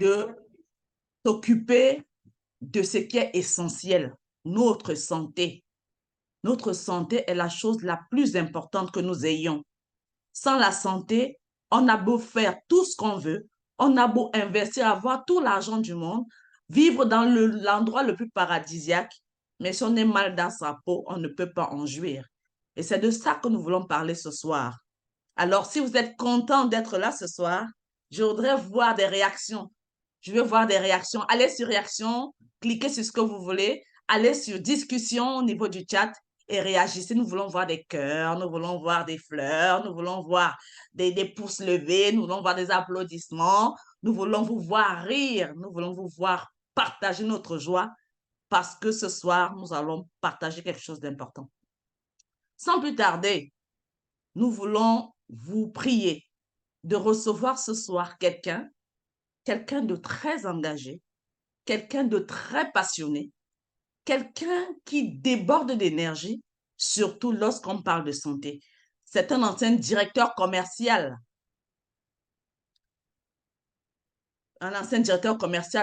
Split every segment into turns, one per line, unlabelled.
de s'occuper de ce qui est essentiel, notre santé. Notre santé est la chose la plus importante que nous ayons. Sans la santé, on a beau faire tout ce qu'on veut, on a beau investir, avoir tout l'argent du monde, vivre dans l'endroit le plus paradisiaque, mais si on est mal dans sa peau, on ne peut pas en jouir. Et c'est de ça que nous voulons parler ce soir. Alors, si vous êtes content d'être là ce soir, je voudrais voir des réactions. Je veux voir des réactions. Allez sur réaction, cliquez sur ce que vous voulez, allez sur discussion au niveau du chat et réagissez. Nous voulons voir des cœurs, nous voulons voir des fleurs, nous voulons voir des pouces levés, nous voulons voir des applaudissements, nous voulons vous voir rire, nous voulons vous voir partager notre joie parce que ce soir, nous allons partager quelque chose d'important. Sans plus tarder, nous voulons vous prier de recevoir ce soir quelqu'un de très engagé, quelqu'un de très passionné, quelqu'un qui déborde d'énergie, surtout lorsqu'on parle de santé. C'est un ancien directeur commercial,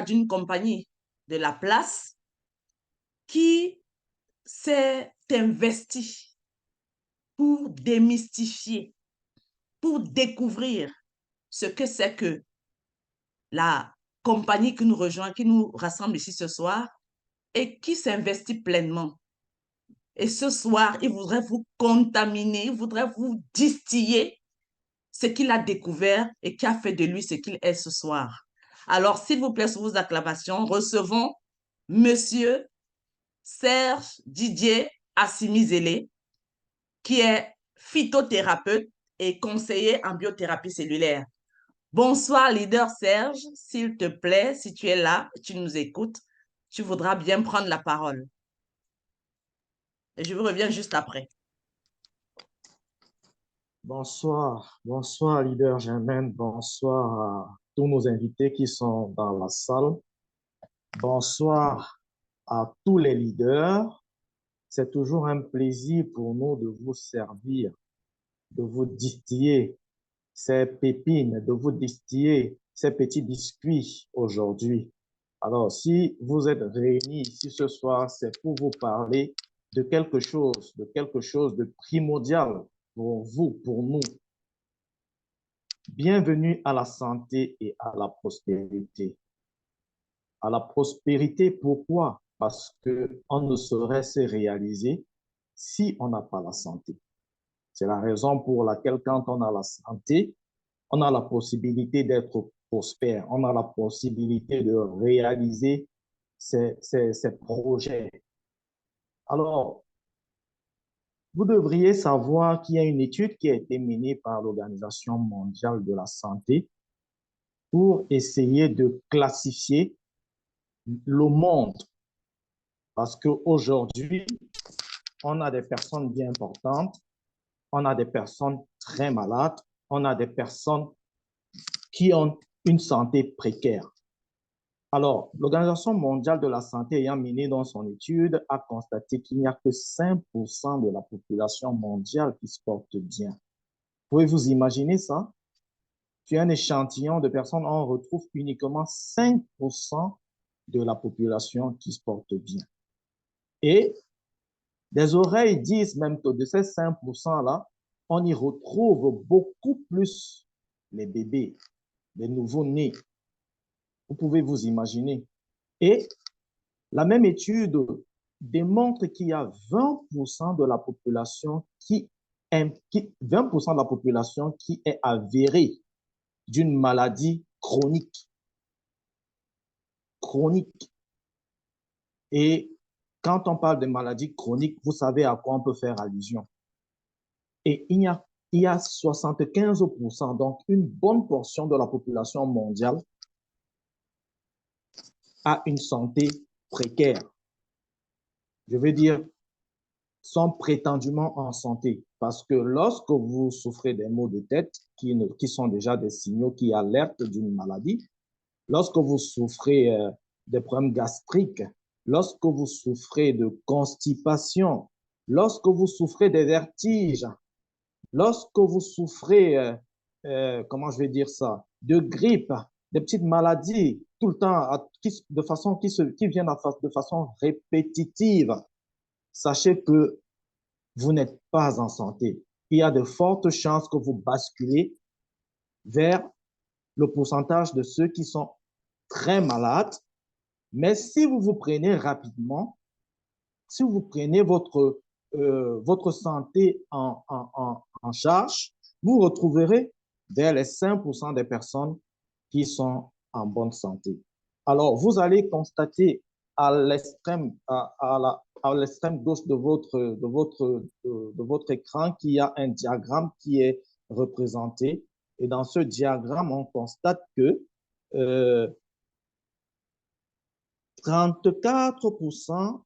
d'une compagnie de la place qui s'est investi pour démystifier, pour découvrir ce que c'est que la compagnie qui nous rejoint, qui nous rassemble ici ce soir et qui s'investit pleinement. Et ce soir, il voudrait vous contaminer, il voudrait vous distiller ce qu'il a découvert et qui a fait de lui ce qu'il est ce soir. Alors, s'il vous plaît, sous vos acclamations, recevons Monsieur Serge Didier Assimizele, qui est phytothérapeute et conseiller en biothérapie cellulaire. Bonsoir, leader Serge. S'il te plaît, si tu es là, tu nous écoutes, tu voudras bien prendre la parole. Et je vous reviens juste après.
Bonsoir, bonsoir, leader Germaine. Bonsoir à tous nos invités qui sont dans la salle. Bonsoir à tous les leaders. C'est toujours un plaisir pour nous de vous servir, de vous distiller ces pépines, de vous distiller ces petits biscuits aujourd'hui. Alors, si vous êtes réunis ici ce soir, c'est pour vous parler de quelque chose de primordial pour vous, pour nous. Bienvenue à la santé et à la prospérité. À la prospérité, pourquoi? Parce qu'on ne saurait se réaliser si on n'a pas la santé. C'est la raison pour laquelle quand on a la santé, on a la possibilité d'être prospère, on a la possibilité de réaliser ses projets. Alors, vous devriez savoir qu'il y a une étude qui a été menée par l'Organisation mondiale de la santé pour essayer de classifier le monde. Parce qu'aujourd'hui, on a des personnes bien importantes, on a des personnes très malades, on a des personnes qui ont une santé précaire. Alors, l'Organisation mondiale de la santé ayant mené dans son étude a constaté qu'il n'y a que 5% de la population mondiale qui se porte bien. Pouvez-vous imaginer ça? Sur un échantillon de personnes, on retrouve uniquement 5% de la population qui se porte bien. Et des oreilles disent même que de ces 5%-là, on y retrouve beaucoup plus les bébés, les nouveaux-nés. Vous pouvez vous imaginer. Et la même étude démontre qu'il y a 20% de la population qui est avérée d'une maladie chronique. Et quand on parle de maladie chronique, vous savez à quoi on peut faire allusion. Et il y a 75%, donc une bonne portion de la population mondiale a une santé précaire. Je veux dire, sont prétendument en santé. Parce que lorsque vous souffrez des maux de tête, qui sont déjà des signaux qui alertent d'une maladie, lorsque vous souffrez des problèmes gastriques, lorsque vous souffrez de constipation, lorsque vous souffrez des vertiges, lorsque vous souffrez, comment je vais dire ça, de grippe, des petites maladies tout le temps, qui viennent de façon répétitive, sachez que vous n'êtes pas en santé. Il y a de fortes chances que vous basculez vers le pourcentage de ceux qui sont très malades. Mais si vous vous prenez rapidement, si vous prenez votre santé en charge, vous retrouverez vers les 5% des personnes qui sont en bonne santé. Alors, vous allez constater à l'extrême gauche de votre écran qu'il y a un diagramme qui est représenté. Et dans ce diagramme, on constate que 34%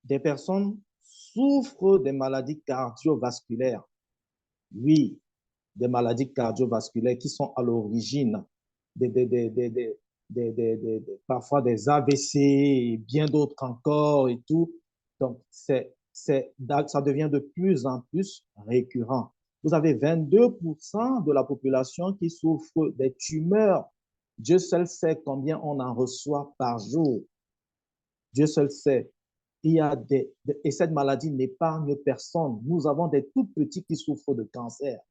des personnes souffrent des maladies cardiovasculaires. Oui, des maladies cardiovasculaires qui sont à l'origine parfois des AVC et bien d'autres encore et tout. Donc, ça devient de plus en plus récurrent. Vous avez 22% de la population qui souffre des tumeurs. Dieu seul sait combien on en reçoit par jour. Dieu seul sait. Et cette maladie n'épargne personne. Nous avons des tout petits qui souffrent de cancer.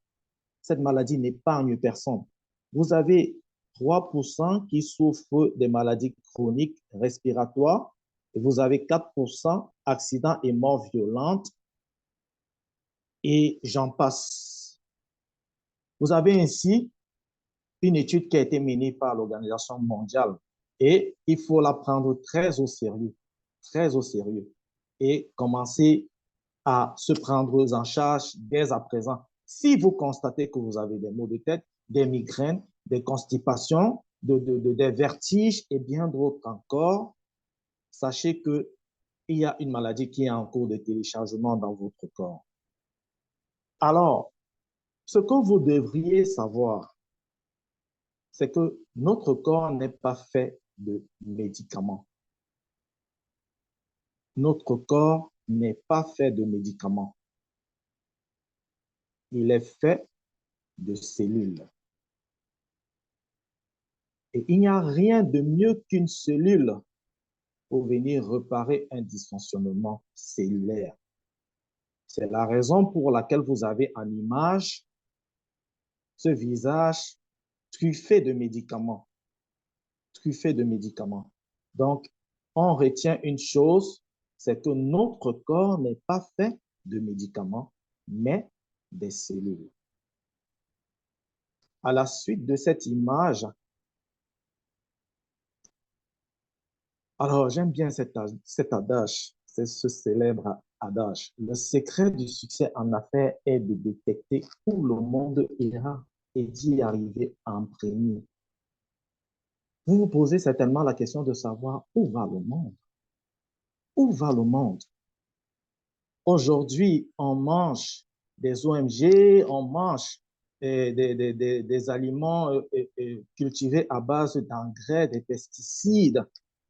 Cette maladie n'épargne personne. Vous avez 3% qui souffrent des maladies chroniques respiratoires et vous avez 4% accidents et morts violentes et j'en passe. Vous avez ainsi une étude qui a été menée par l'Organisation mondiale et il faut la prendre très au sérieux et commencer à se prendre en charge dès à présent. Si vous constatez que vous avez des maux de tête, des migraines, des constipations, des vertiges et bien d'autres encore, sachez qu'il y a une maladie qui est en cours de téléchargement dans votre corps. Alors, ce que vous devriez savoir, c'est que notre corps n'est pas fait de médicaments. Notre corps n'est pas fait de médicaments. Il est fait de cellules. Et il n'y a rien de mieux qu'une cellule pour venir réparer un dysfonctionnement cellulaire. C'est la raison pour laquelle vous avez en image ce visage truffé de médicaments. Truffé de médicaments. Donc, on retient une chose, c'est que notre corps n'est pas fait de médicaments, mais des cellules. À la suite de cette image, alors j'aime bien cet adage, c'est ce célèbre adage. Le secret du succès en affaires est de détecter où le monde ira et d'y arriver en premier. Vous vous posez certainement la question de savoir où va le monde. Où va le monde? Aujourd'hui, on mange des OMG, on mange des aliments cultivés à base d'engrais, des pesticides.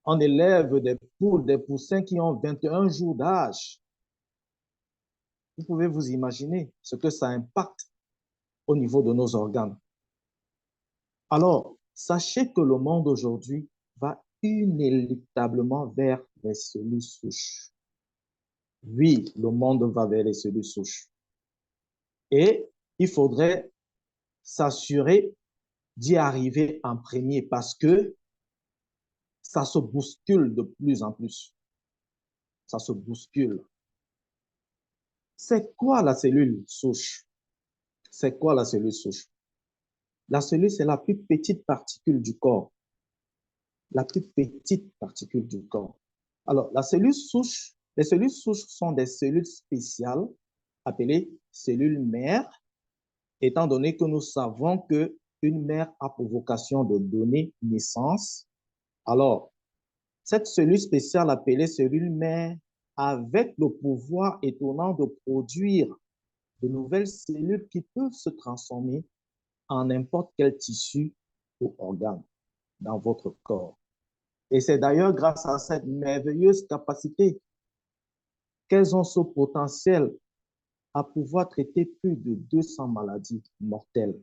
On élève des poules, des poussins qui ont 21 jours d'âge. Vous pouvez vous imaginer ce que ça impacte au niveau de nos organes. Alors, sachez que le monde aujourd'hui va inéluctablement vers les cellules souches. Oui, le monde va vers les cellules souches. Et il faudrait s'assurer d'y arriver en premier parce que ça se bouscule de plus en plus. Ça se bouscule. C'est quoi la cellule souche? C'est quoi la cellule souche? La cellule, c'est la plus petite particule du corps. La plus petite particule du corps. Alors, les cellules souches sont des cellules spéciales appelées cellules mères, étant donné que nous savons qu'une mère a pour vocation de donner naissance. Alors, cette cellule spéciale appelée cellule mère, avec le pouvoir étonnant de produire de nouvelles cellules qui peuvent se transformer en n'importe quel tissu ou organe dans votre corps. Et c'est d'ailleurs grâce à cette merveilleuse capacité qu'elles ont ce potentiel à pouvoir traiter plus de 200 maladies mortelles.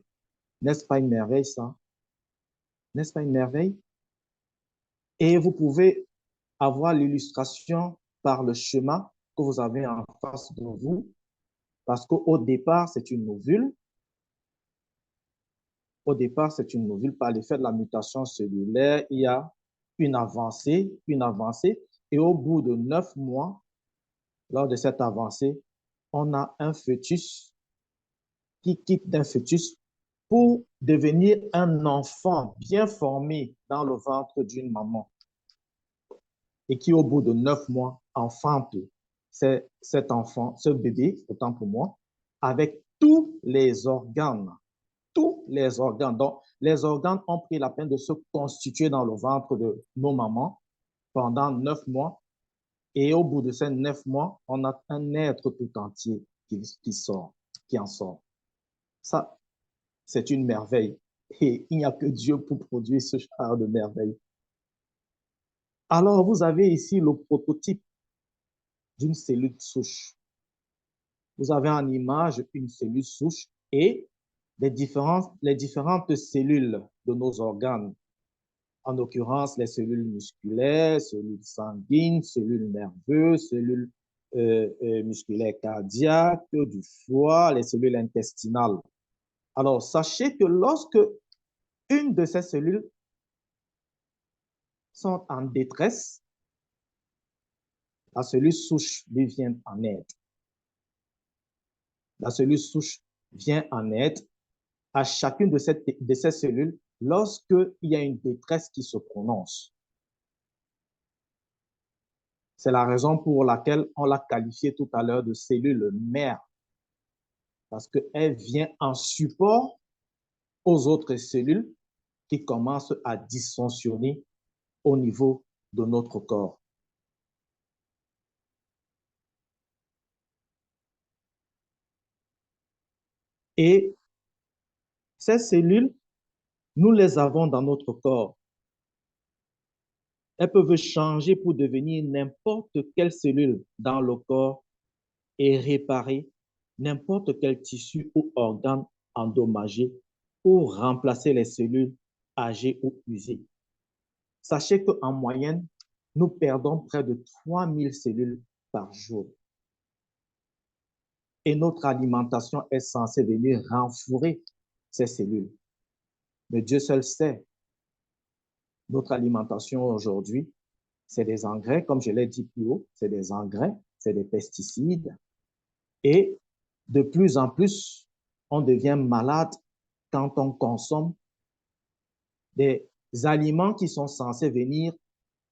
N'est-ce pas une merveille, ça? N'est-ce pas une merveille? Et vous pouvez avoir l'illustration par le schéma que vous avez en face de vous, parce qu'au départ, c'est une ovule. Au départ, c'est une ovule. Par l'effet de la mutation cellulaire, il y a une avancée, et au bout de 9 mois, lors de cette avancée, on a un fœtus qui quitte d'un fœtus pour devenir un enfant bien formé dans le ventre d'une maman et qui, au bout de 9 mois, enfante cet enfant, ce bébé, autant pour moi, avec tous les organes. Tous les organes. Donc, les organes ont pris la peine de se constituer dans le ventre de nos mamans pendant 9 mois. Et au bout de ces 9 mois, on a un être tout entier qui en sort. Ça, c'est une merveille. Et il n'y a que Dieu pour produire ce genre de merveille. Alors, vous avez ici le prototype d'une cellule souche. Vous avez en image une cellule souche et les différentes cellules de nos organes. En l'occurrence, les cellules musculaires, cellules sanguines, cellules nerveuses, cellules musculaires cardiaques, du foie, les cellules intestinales. Alors, sachez que lorsque une de ces cellules sont en détresse, la cellule souche lui vient en aide. La cellule souche vient en aide à chacune de ces cellules lorsqu'il y a une détresse qui se prononce. C'est la raison pour laquelle on l'a qualifiée tout à l'heure de cellule mère, parce qu'elle vient en support aux autres cellules qui commencent à dysfonctionner au niveau de notre corps. Et ces cellules, nous les avons dans notre corps. Elles peuvent changer pour devenir n'importe quelle cellule dans le corps et réparer n'importe quel tissu ou organe endommagé pour remplacer les cellules âgées ou usées. Sachez qu'en moyenne, nous perdons près de 3000 cellules par jour. Et notre alimentation est censée venir renflouer ces cellules. Mais Dieu seul sait. Notre alimentation aujourd'hui, c'est des engrais, comme je l'ai dit plus haut, c'est des engrais, c'est des pesticides. Et de plus en plus, on devient malade quand on consomme des aliments qui sont censés venir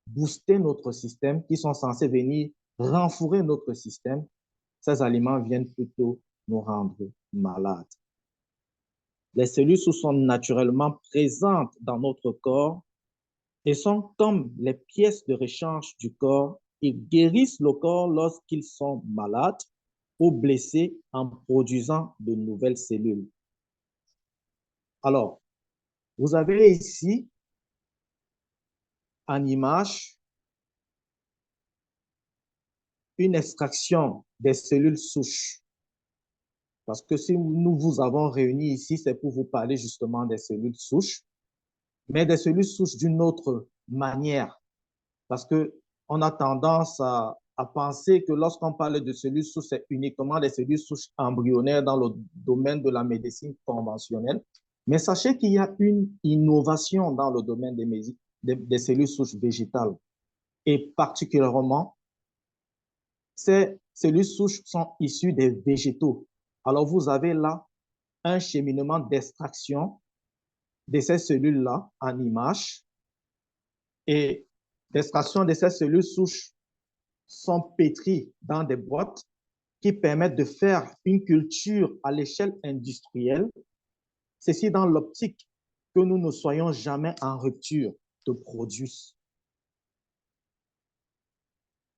booster notre système, qui sont censés venir renflouer notre système. Ces aliments viennent plutôt nous rendre malades. Les cellules sont naturellement présentes dans notre corps et sont comme les pièces de rechange du corps. Ils guérissent le corps lorsqu'ils sont malades ou blessés en produisant de nouvelles cellules. Alors, vous avez ici en image une extraction des cellules souches. Parce que si nous vous avons réunis ici, c'est pour vous parler justement des cellules souches, mais des cellules souches d'une autre manière. Parce qu'on a tendance à penser que lorsqu'on parle de cellules souches, c'est uniquement des cellules souches embryonnaires dans le domaine de la médecine conventionnelle. Mais sachez qu'il y a une innovation dans le domaine des cellules souches végétales. Et particulièrement, ces cellules souches sont issues des végétaux. Alors, vous avez là un cheminement d'extraction de ces cellules-là en image. Et l'extraction de ces cellules souches sont pétries dans des boîtes qui permettent de faire une culture à l'échelle industrielle. Ceci dans l'optique que nous ne soyons jamais en rupture de produits.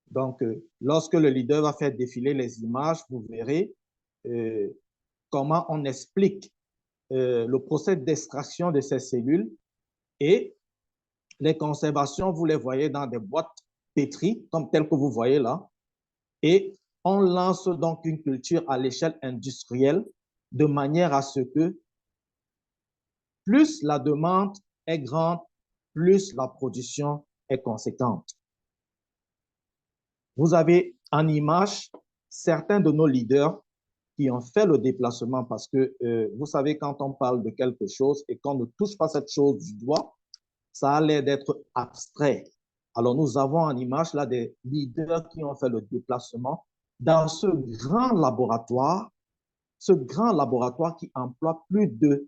Donc, lorsque le leader va faire défiler les images, vous verrez comment on explique le procès d'extraction de ces cellules et les conservations, vous les voyez dans des boîtes pétries, comme telles que vous voyez là, et on lance donc une culture à l'échelle industrielle de manière à ce que plus la demande est grande, plus la production est conséquente. Vous avez en image certains de nos leaders qui ont fait le déplacement parce que, vous savez, quand on parle de quelque chose et qu'on ne touche pas cette chose du doigt, ça a l'air d'être abstrait. Alors, nous avons en image là des leaders qui ont fait le déplacement dans ce grand laboratoire qui emploie plus de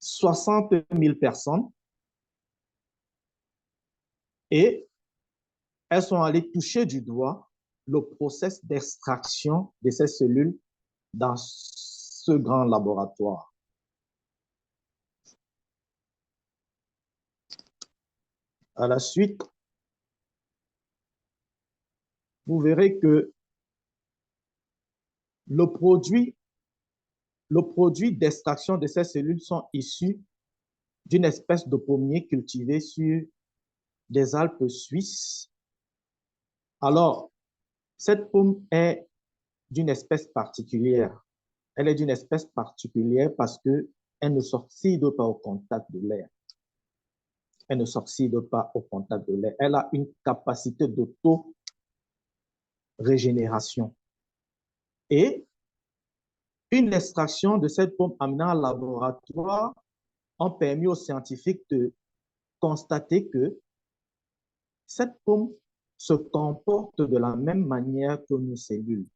60 000 personnes et elles sont allées toucher du doigt le processus d'extraction de ces cellules dans ce grand laboratoire. À la suite, vous verrez que le produit d'extraction de ces cellules sont issus d'une espèce de pommier cultivé sur des Alpes suisses. Alors, cette pomme est d'une espèce particulière. Elle est d'une espèce particulière parce qu'elle ne s'oxyde pas au contact de l'air. Elle ne s'oxyde pas au contact de l'air. Elle a une capacité d'auto-régénération. Et une extraction de cette pomme amenée en laboratoire ont permis aux scientifiques de constater que cette pomme se comporte de la même manière que nos cellules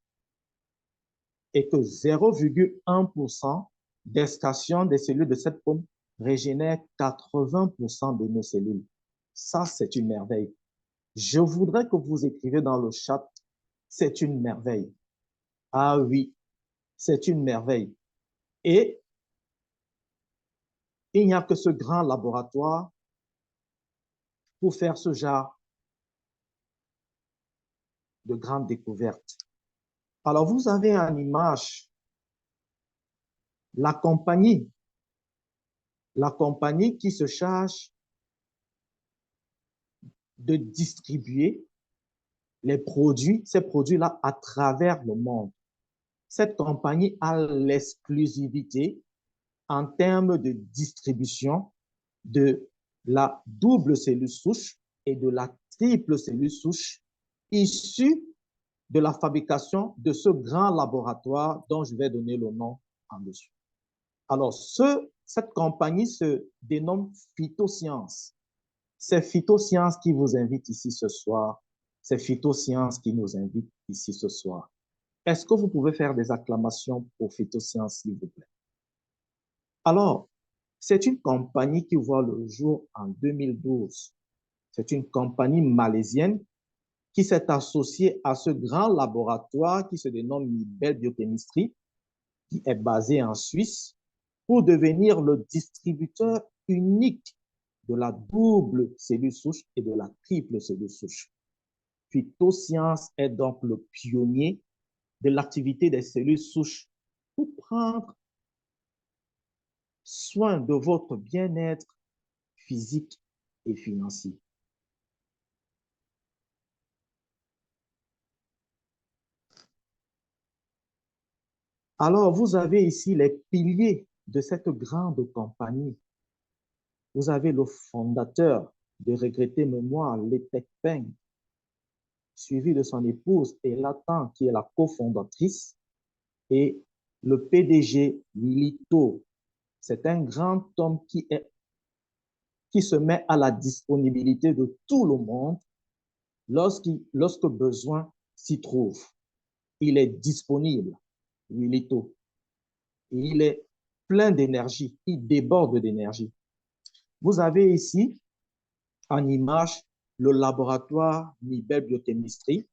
et que 0,1% d'extraction des cellules de cette pomme régénère 80% de nos cellules. Ça, c'est une merveille. Je voudrais que vous écriviez dans le chat, c'est une merveille. Ah oui, c'est une merveille. Et il n'y a que ce grand laboratoire pour faire ce genre de grandes découvertes. Alors, vous avez en image la compagnie qui se charge de distribuer ces produits-là à travers le monde. Cette compagnie a l'exclusivité en termes de distribution de la double cellule souche et de la triple cellule souche issue de la fabrication de ce grand laboratoire dont je vais donner le nom en dessous. Alors, cette compagnie se dénomme Phytosciences. C'est Phytosciences qui vous invite ici ce soir. C'est Phytosciences qui nous invite ici ce soir. Est-ce que vous pouvez faire des acclamations pour Phytosciences, s'il vous plaît? Alors, c'est une compagnie qui voit le jour en 2012. C'est une compagnie malaisienne qui s'est associée à ce grand laboratoire qui se dénomme Nibel Biochemistry, qui est basé en Suisse, pour devenir le distributeur unique de la double cellule souche et de la triple cellule souche. Phytosciences est donc le pionnier de l'activité des cellules souches pour prendre soin de votre bien-être physique et financier. Alors, vous avez ici les piliers de cette grande compagnie. Vous avez le fondateur de regrettée mémoire, Letek Peng, suivi de son épouse Elatan, qui est la cofondatrice, et le PDG Lito. C'est un grand homme qui se met à la disponibilité de tout le monde lorsque besoin s'y trouve. Il est disponible, Lito. Il est plein d'énergie, il déborde d'énergie. Vous avez ici en image le laboratoire Nibel Biochemistry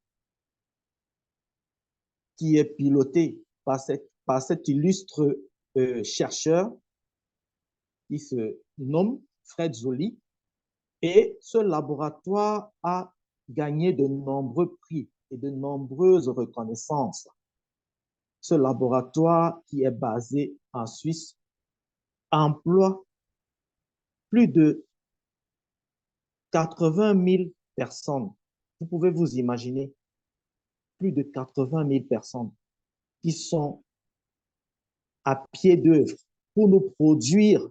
qui est piloté par cet illustre chercheur qui se nomme Fred Zoli. Et ce laboratoire a gagné de nombreux prix et de nombreuses reconnaissances. Ce laboratoire qui est basé en Suisse emploie plus de 80 000 personnes. Vous pouvez vous imaginer plus de 80 000 personnes qui sont à pied d'œuvre pour nous produire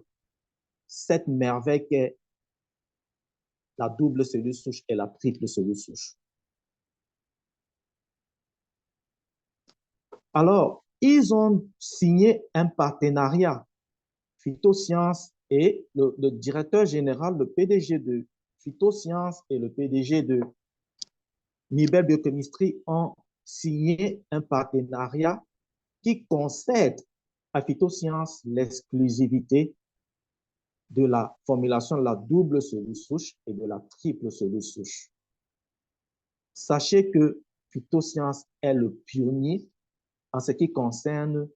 cette merveille qu'est la double cellule souche et la triple cellule souche. Alors, ils ont signé un partenariat, Phytosciences et le directeur général, le PDG de Phytosciences et le PDG de Nibel Biochemistry ont signé un partenariat qui concède à Phytosciences l'exclusivité de la formulation de la double cellule souche et de la triple cellule souche. Sachez que Phytosciences est le pionnier en ce qui concerne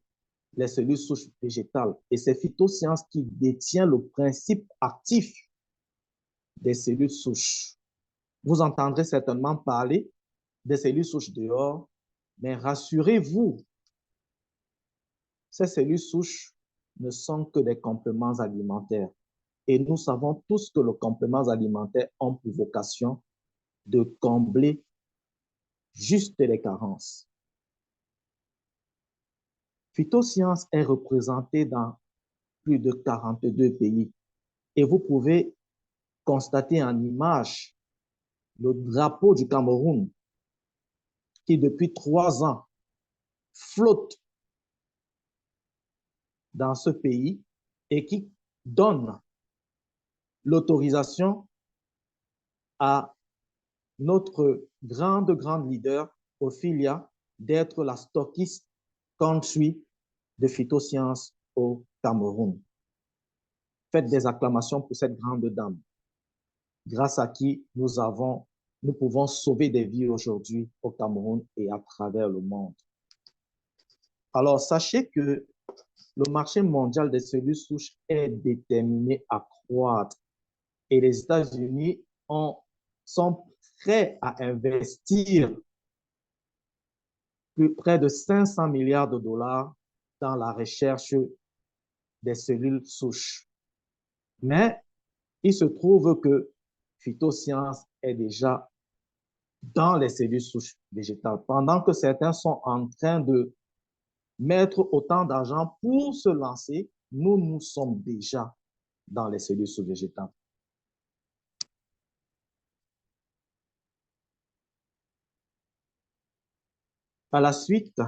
les cellules souches végétales. Et c'est Phytosciences qui détient le principe actif des cellules souches. Vous entendrez certainement parler des cellules souches dehors, mais rassurez-vous, ces cellules souches ne sont que des compléments alimentaires. Et nous savons tous que les compléments alimentaires ont pour vocation de combler juste les carences. Phytosciences est représentée dans plus de 42 pays. Et vous pouvez constater en image le drapeau du Cameroun qui, depuis 3 ans, flotte dans ce pays et qui donne l'autorisation à notre grande leader, Ophelia, d'être la stockiste country de Phytosciences au Cameroun. Faites des acclamations pour cette grande dame, grâce à qui nous pouvons sauver des vies aujourd'hui au Cameroun et à travers le monde. Alors, sachez que le marché mondial des cellules souches est déterminé à croître et les États-Unis sont prêts à investir près de 500 milliards de dollars dans la recherche des cellules souches. Mais il se trouve que Phytosciences est déjà dans les cellules souches végétales, pendant que certains sont en train de mettre autant d'argent pour se lancer, nous sommes déjà dans les cellules souches végétales. Par la suite,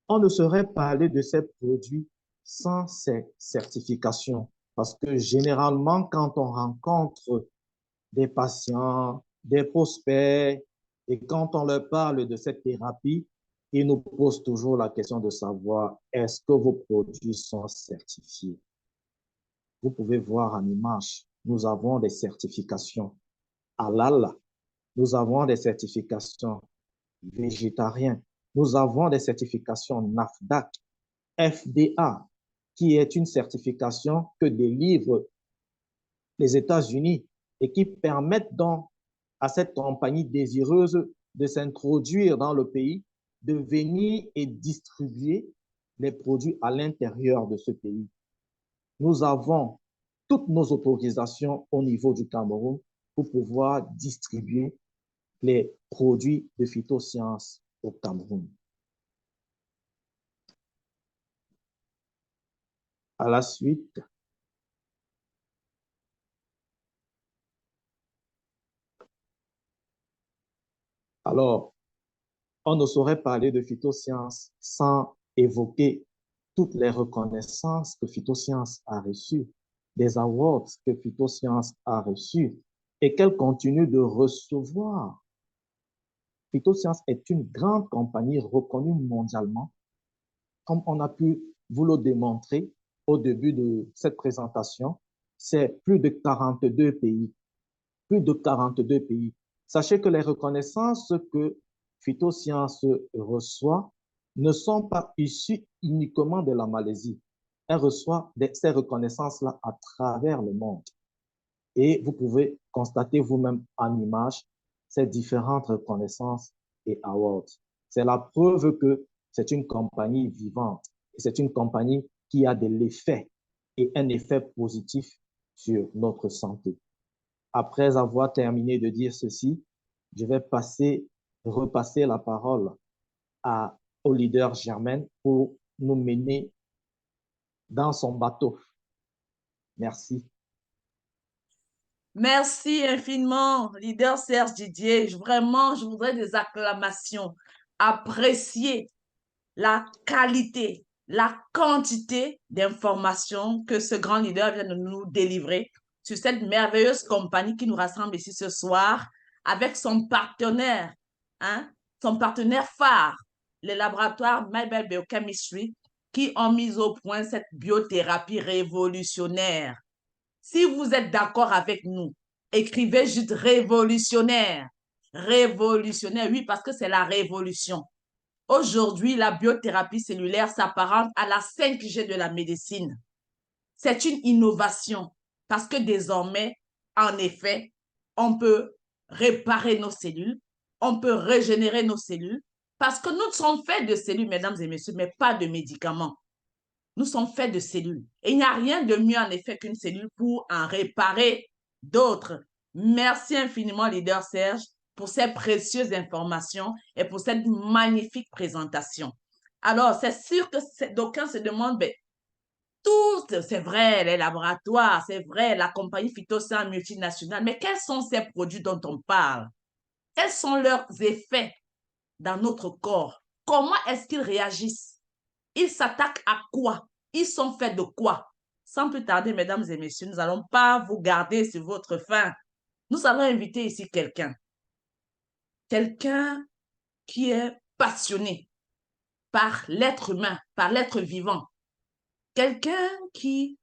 on ne saurait parler de ces produits sans ces certifications. Parce que généralement, quand on rencontre des patients, des prospects, et quand on leur parle de cette thérapie, ils nous posent toujours la question de savoir est-ce que vos produits sont certifiés? Vous pouvez voir en image, nous avons des certifications halal, nous avons des certifications végétariennes, nous avons des certifications NAFDAC, FDA, qui est une certification que délivrent les États-Unis et qui permettent donc à cette compagnie désireuse de s'introduire dans le pays, de venir et distribuer les produits à l'intérieur de ce pays. Nous avons toutes nos autorisations au niveau du Cameroun pour pouvoir distribuer les produits de Phytosciences au Cameroun. À la suite, alors, on ne saurait parler de Phytosciences sans évoquer toutes les reconnaissances que Phytosciences a reçues, des awards que Phytosciences a reçus et qu'elle continue de recevoir. Phytosciences est une grande compagnie reconnue mondialement, comme on a pu vous le démontrer au début de cette présentation. C'est plus de 42 pays. Plus de 42 pays. Sachez que les reconnaissances que Phytosciences reçoit ne sont pas issues uniquement de la Malaisie. Elle reçoit ces reconnaissances-là à travers le monde. Et vous pouvez constater vous-même en image ces différentes reconnaissances et awards. C'est la preuve que c'est une compagnie vivante. C'est une compagnie qui a de l'effet et un effet positif sur notre santé. Après avoir terminé de dire ceci, je vais repasser la parole au leader Germaine pour nous mener dans son bateau. Merci.
Merci infiniment, leader Serge Didier. Vraiment, je voudrais des acclamations. Apprécier la qualité, la quantité d'informations que ce grand leader vient de nous délivrer sur cette merveilleuse compagnie qui nous rassemble ici ce soir avec hein, son partenaire phare, le laboratoire Mybel Biochemistry, qui ont mis au point cette biothérapie révolutionnaire. Si vous êtes d'accord avec nous, écrivez juste révolutionnaire. Révolutionnaire, oui, parce que c'est la révolution. Aujourd'hui, la biothérapie cellulaire s'apparente à la 5G de la médecine. C'est une innovation parce que désormais, en effet, on peut réparer nos cellules, on peut régénérer nos cellules parce que nous sommes faits de cellules, mesdames et messieurs, mais pas de médicaments. Nous sommes faits de cellules. Et il n'y a rien de mieux, en effet, qu'une cellule pour en réparer d'autres. Merci infiniment, leader Serge, pour ces précieuses informations et pour cette magnifique présentation. Alors, c'est sûr que d'aucuns se demandent, ben, tout, c'est vrai, les laboratoires, c'est vrai, la compagnie phytocell multinationale, mais quels sont ces produits dont on parle? Quels sont leurs effets dans notre corps? Comment est-ce qu'ils réagissent? Ils s'attaquent à quoi? Ils sont faits de quoi? Sans plus tarder, mesdames et messieurs, nous n'allons pas vous garder sur votre faim. Nous allons inviter ici quelqu'un. Quelqu'un qui est passionné par l'être humain, par l'être vivant. Quelqu'un qui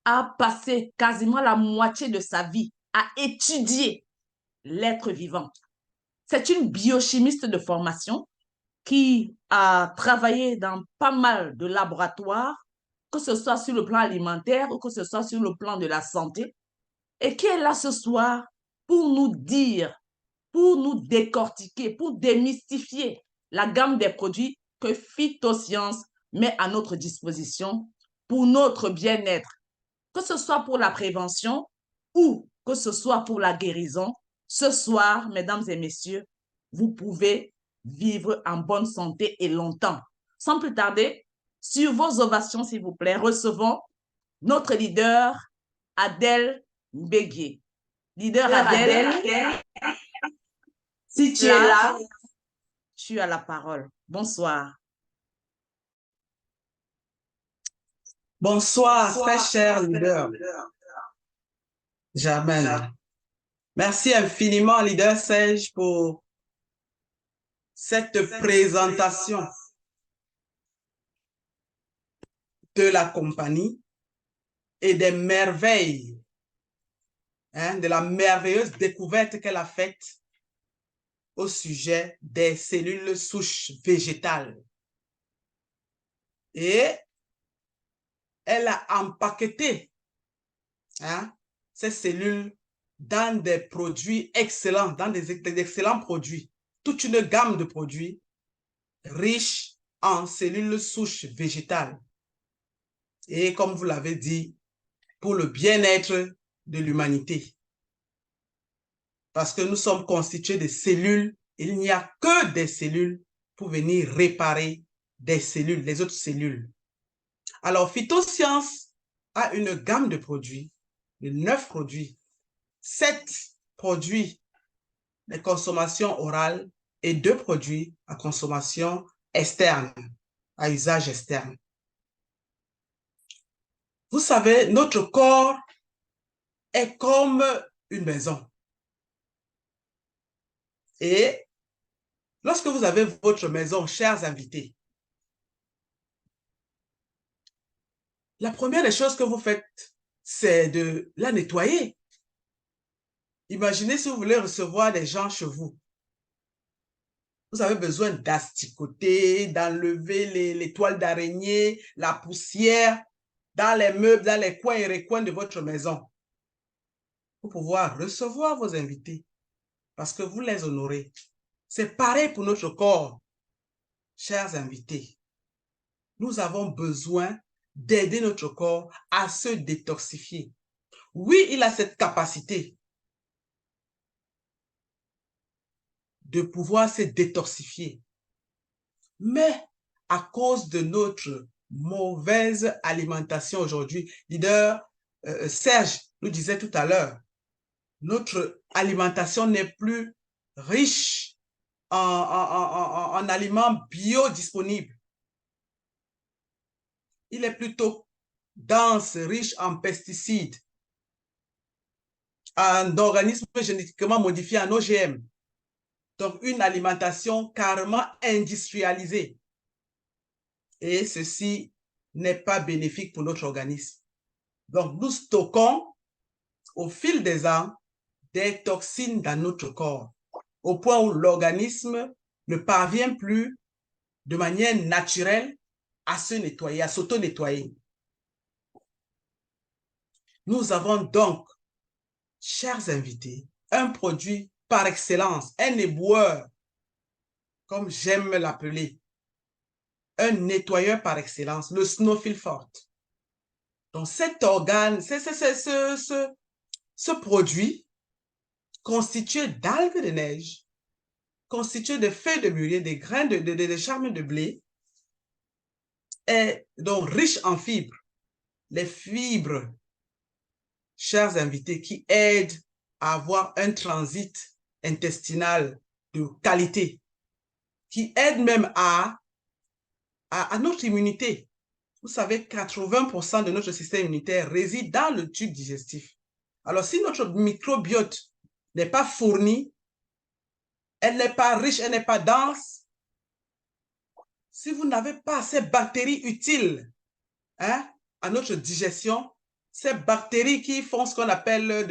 a passé quasiment la moitié de sa vie à étudier l'être vivant. C'est une biochimiste de formation qui a travaillé dans pas mal de laboratoires, que ce soit sur le plan alimentaire ou que ce soit sur le plan de la santé, et qui est là ce soir pour nous dire, pour nous décortiquer, pour démystifier la gamme des produits que Phytosciences met à notre disposition pour notre bien-être, que ce soit pour la prévention ou que ce soit pour la guérison. Ce soir, mesdames et messieurs, vous pouvez vivre en bonne santé et longtemps. Sans plus tarder, sur vos ovations, s'il vous plaît, recevons notre leader, Adèle Mbéguié. Leader Adèle, si tu es là, tu as la parole. Bonsoir.
Bonsoir, très cher leader. Jamel. Merci infiniment, leader Serge, pour cette présentation de la compagnie et des merveilles, de la merveilleuse découverte qu'elle a faite au sujet des cellules souches végétales. Et elle a empaqueté ces cellules dans des produits excellents, dans des excellents produits, toute une gamme de produits riches en cellules souches végétales. Et comme vous l'avez dit, pour le bien-être de l'humanité. Parce que nous sommes constitués de cellules, il n'y a que des cellules pour venir réparer des cellules, les autres cellules. Alors, Phytosciences a une gamme de produits, de 9 produits, 7 produits de consommation orale et 2 produits à consommation externe, à usage externe. Vous savez, notre corps est comme une maison. Et lorsque vous avez votre maison, chers invités, la première des choses que vous faites, c'est de la nettoyer. Imaginez si vous voulez recevoir des gens chez vous. Vous avez besoin d'asticoter, d'enlever les toiles d'araignée, la poussière dans les meubles, dans les coins et recoins de votre maison pour pouvoir recevoir vos invités parce que vous les honorez. C'est pareil pour notre corps, chers invités. Nous avons besoin d'aider notre corps à se détoxifier. Oui, il a cette capacité de pouvoir se détoxifier. Mais à cause de notre mauvaise alimentation aujourd'hui, leader Serge nous disait tout à l'heure, notre alimentation n'est plus riche en aliments biodisponibles. Il est plutôt dense, riche en pesticides, en organismes génétiquement modifiés, en OGM. Donc, une alimentation carrément industrialisée. Et ceci n'est pas bénéfique pour notre organisme. Donc, nous stockons au fil des ans des toxines dans notre corps, au point où l'organisme ne parvient plus de manière naturelle à se nettoyer, à s'auto-nettoyer. Nous avons donc, chers invités, un produit par excellence, un éboueur, comme j'aime l'appeler, un nettoyeur par excellence, le Snowfield Forte. Donc cet organe, ce produit constitué d'algues de neige, constitué de feuilles de mûrier, des grains de germes de blé, est donc riche en fibres. Les fibres, chers invités, qui aident à avoir un transit intestinal de qualité, qui aident même à notre immunité. Vous savez, 80% de notre système immunitaire réside dans le tube digestif. Alors, si notre microbiote n'est pas fourni, elle n'est pas riche, elle n'est pas dense, si vous n'avez pas ces bactéries utiles à notre digestion, ces bactéries qui font ce qu'on appelle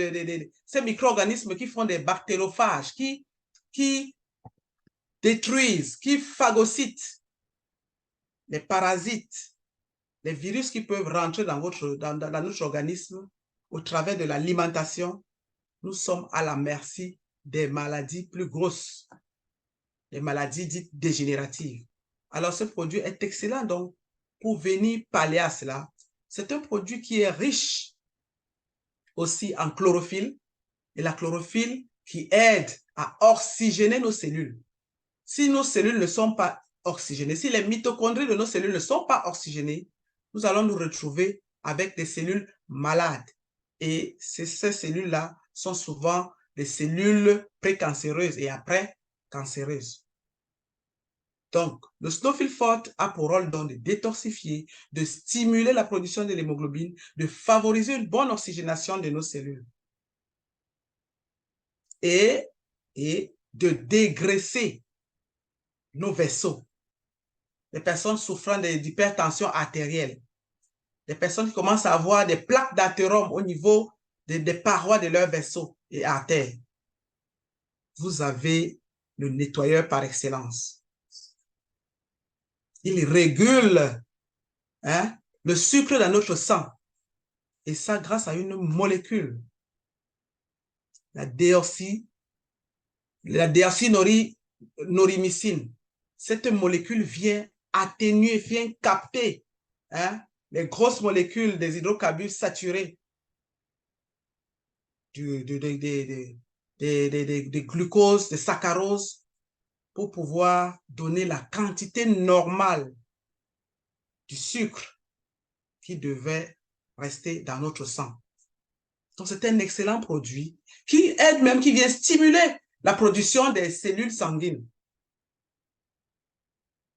ces micro-organismes qui font des bactériophages, qui détruisent, qui phagocytent les parasites, les virus qui peuvent rentrer dans notre organisme au travers de l'alimentation, nous sommes à la merci des maladies plus grosses, les maladies dites dégénératives. Alors, ce produit est excellent donc pour venir pallier à cela. C'est un produit qui est riche aussi en chlorophylle, et la chlorophylle qui aide à oxygéner nos cellules. Si nos cellules ne sont pas oxygénées, si les mitochondries de nos cellules ne sont pas oxygénées, nous allons nous retrouver avec des cellules malades. Et ces cellules-là sont souvent des cellules précancéreuses et après cancéreuses. Donc, le Snowfield Forte a pour rôle donc de détoxifier, de stimuler la production de l'hémoglobine, de favoriser une bonne oxygénation de nos cellules et de dégraisser nos vaisseaux. Les personnes souffrant d'hypertension artérielle, les personnes qui commencent à avoir des plaques d'athérome au niveau des parois de leurs vaisseaux et artères. Vous avez le nettoyeur par excellence. Il régule le sucre dans notre sang. Et ça grâce à une molécule, la déoxynorimycine. Cette molécule vient atténuer, vient capter les grosses molécules des hydrocarbures saturés, des glucoses, des saccharoses, pour pouvoir donner la quantité normale du sucre qui devait rester dans notre sang. Donc, c'est un excellent produit qui aide même, qui vient stimuler la production des cellules sanguines.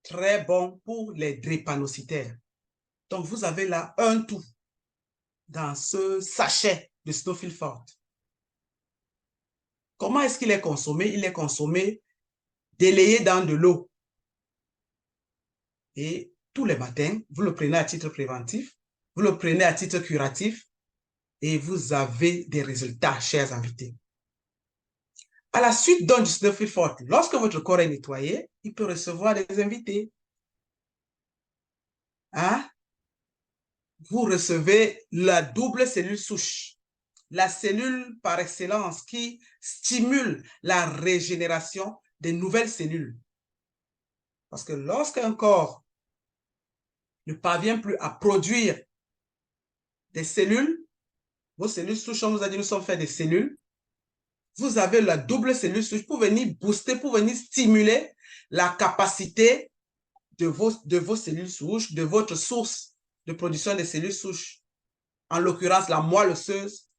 Très bon pour les drépanocytaires. Donc, vous avez là un tout dans ce sachet de Snowfield Forte. Comment est-ce qu'il est consommé? Il est consommé délayé dans de l'eau. Et tous les matins, vous le prenez à titre préventif, vous le prenez à titre curatif et vous avez des résultats, chers invités. À la suite d'un Snowfield Forte, lorsque votre corps est nettoyé, il peut recevoir des invités. Vous recevez la double cellule souche, la cellule par excellence qui stimule la régénération des nouvelles cellules. Parce que lorsqu'un corps ne parvient plus à produire des cellules, vos cellules souches, on vous a dit, nous sommes faits de cellules, vous avez la double cellule souche pour venir booster, pour venir stimuler la capacité de vos cellules souches, de votre source de production des cellules souches, en l'occurrence la moelle osseuse,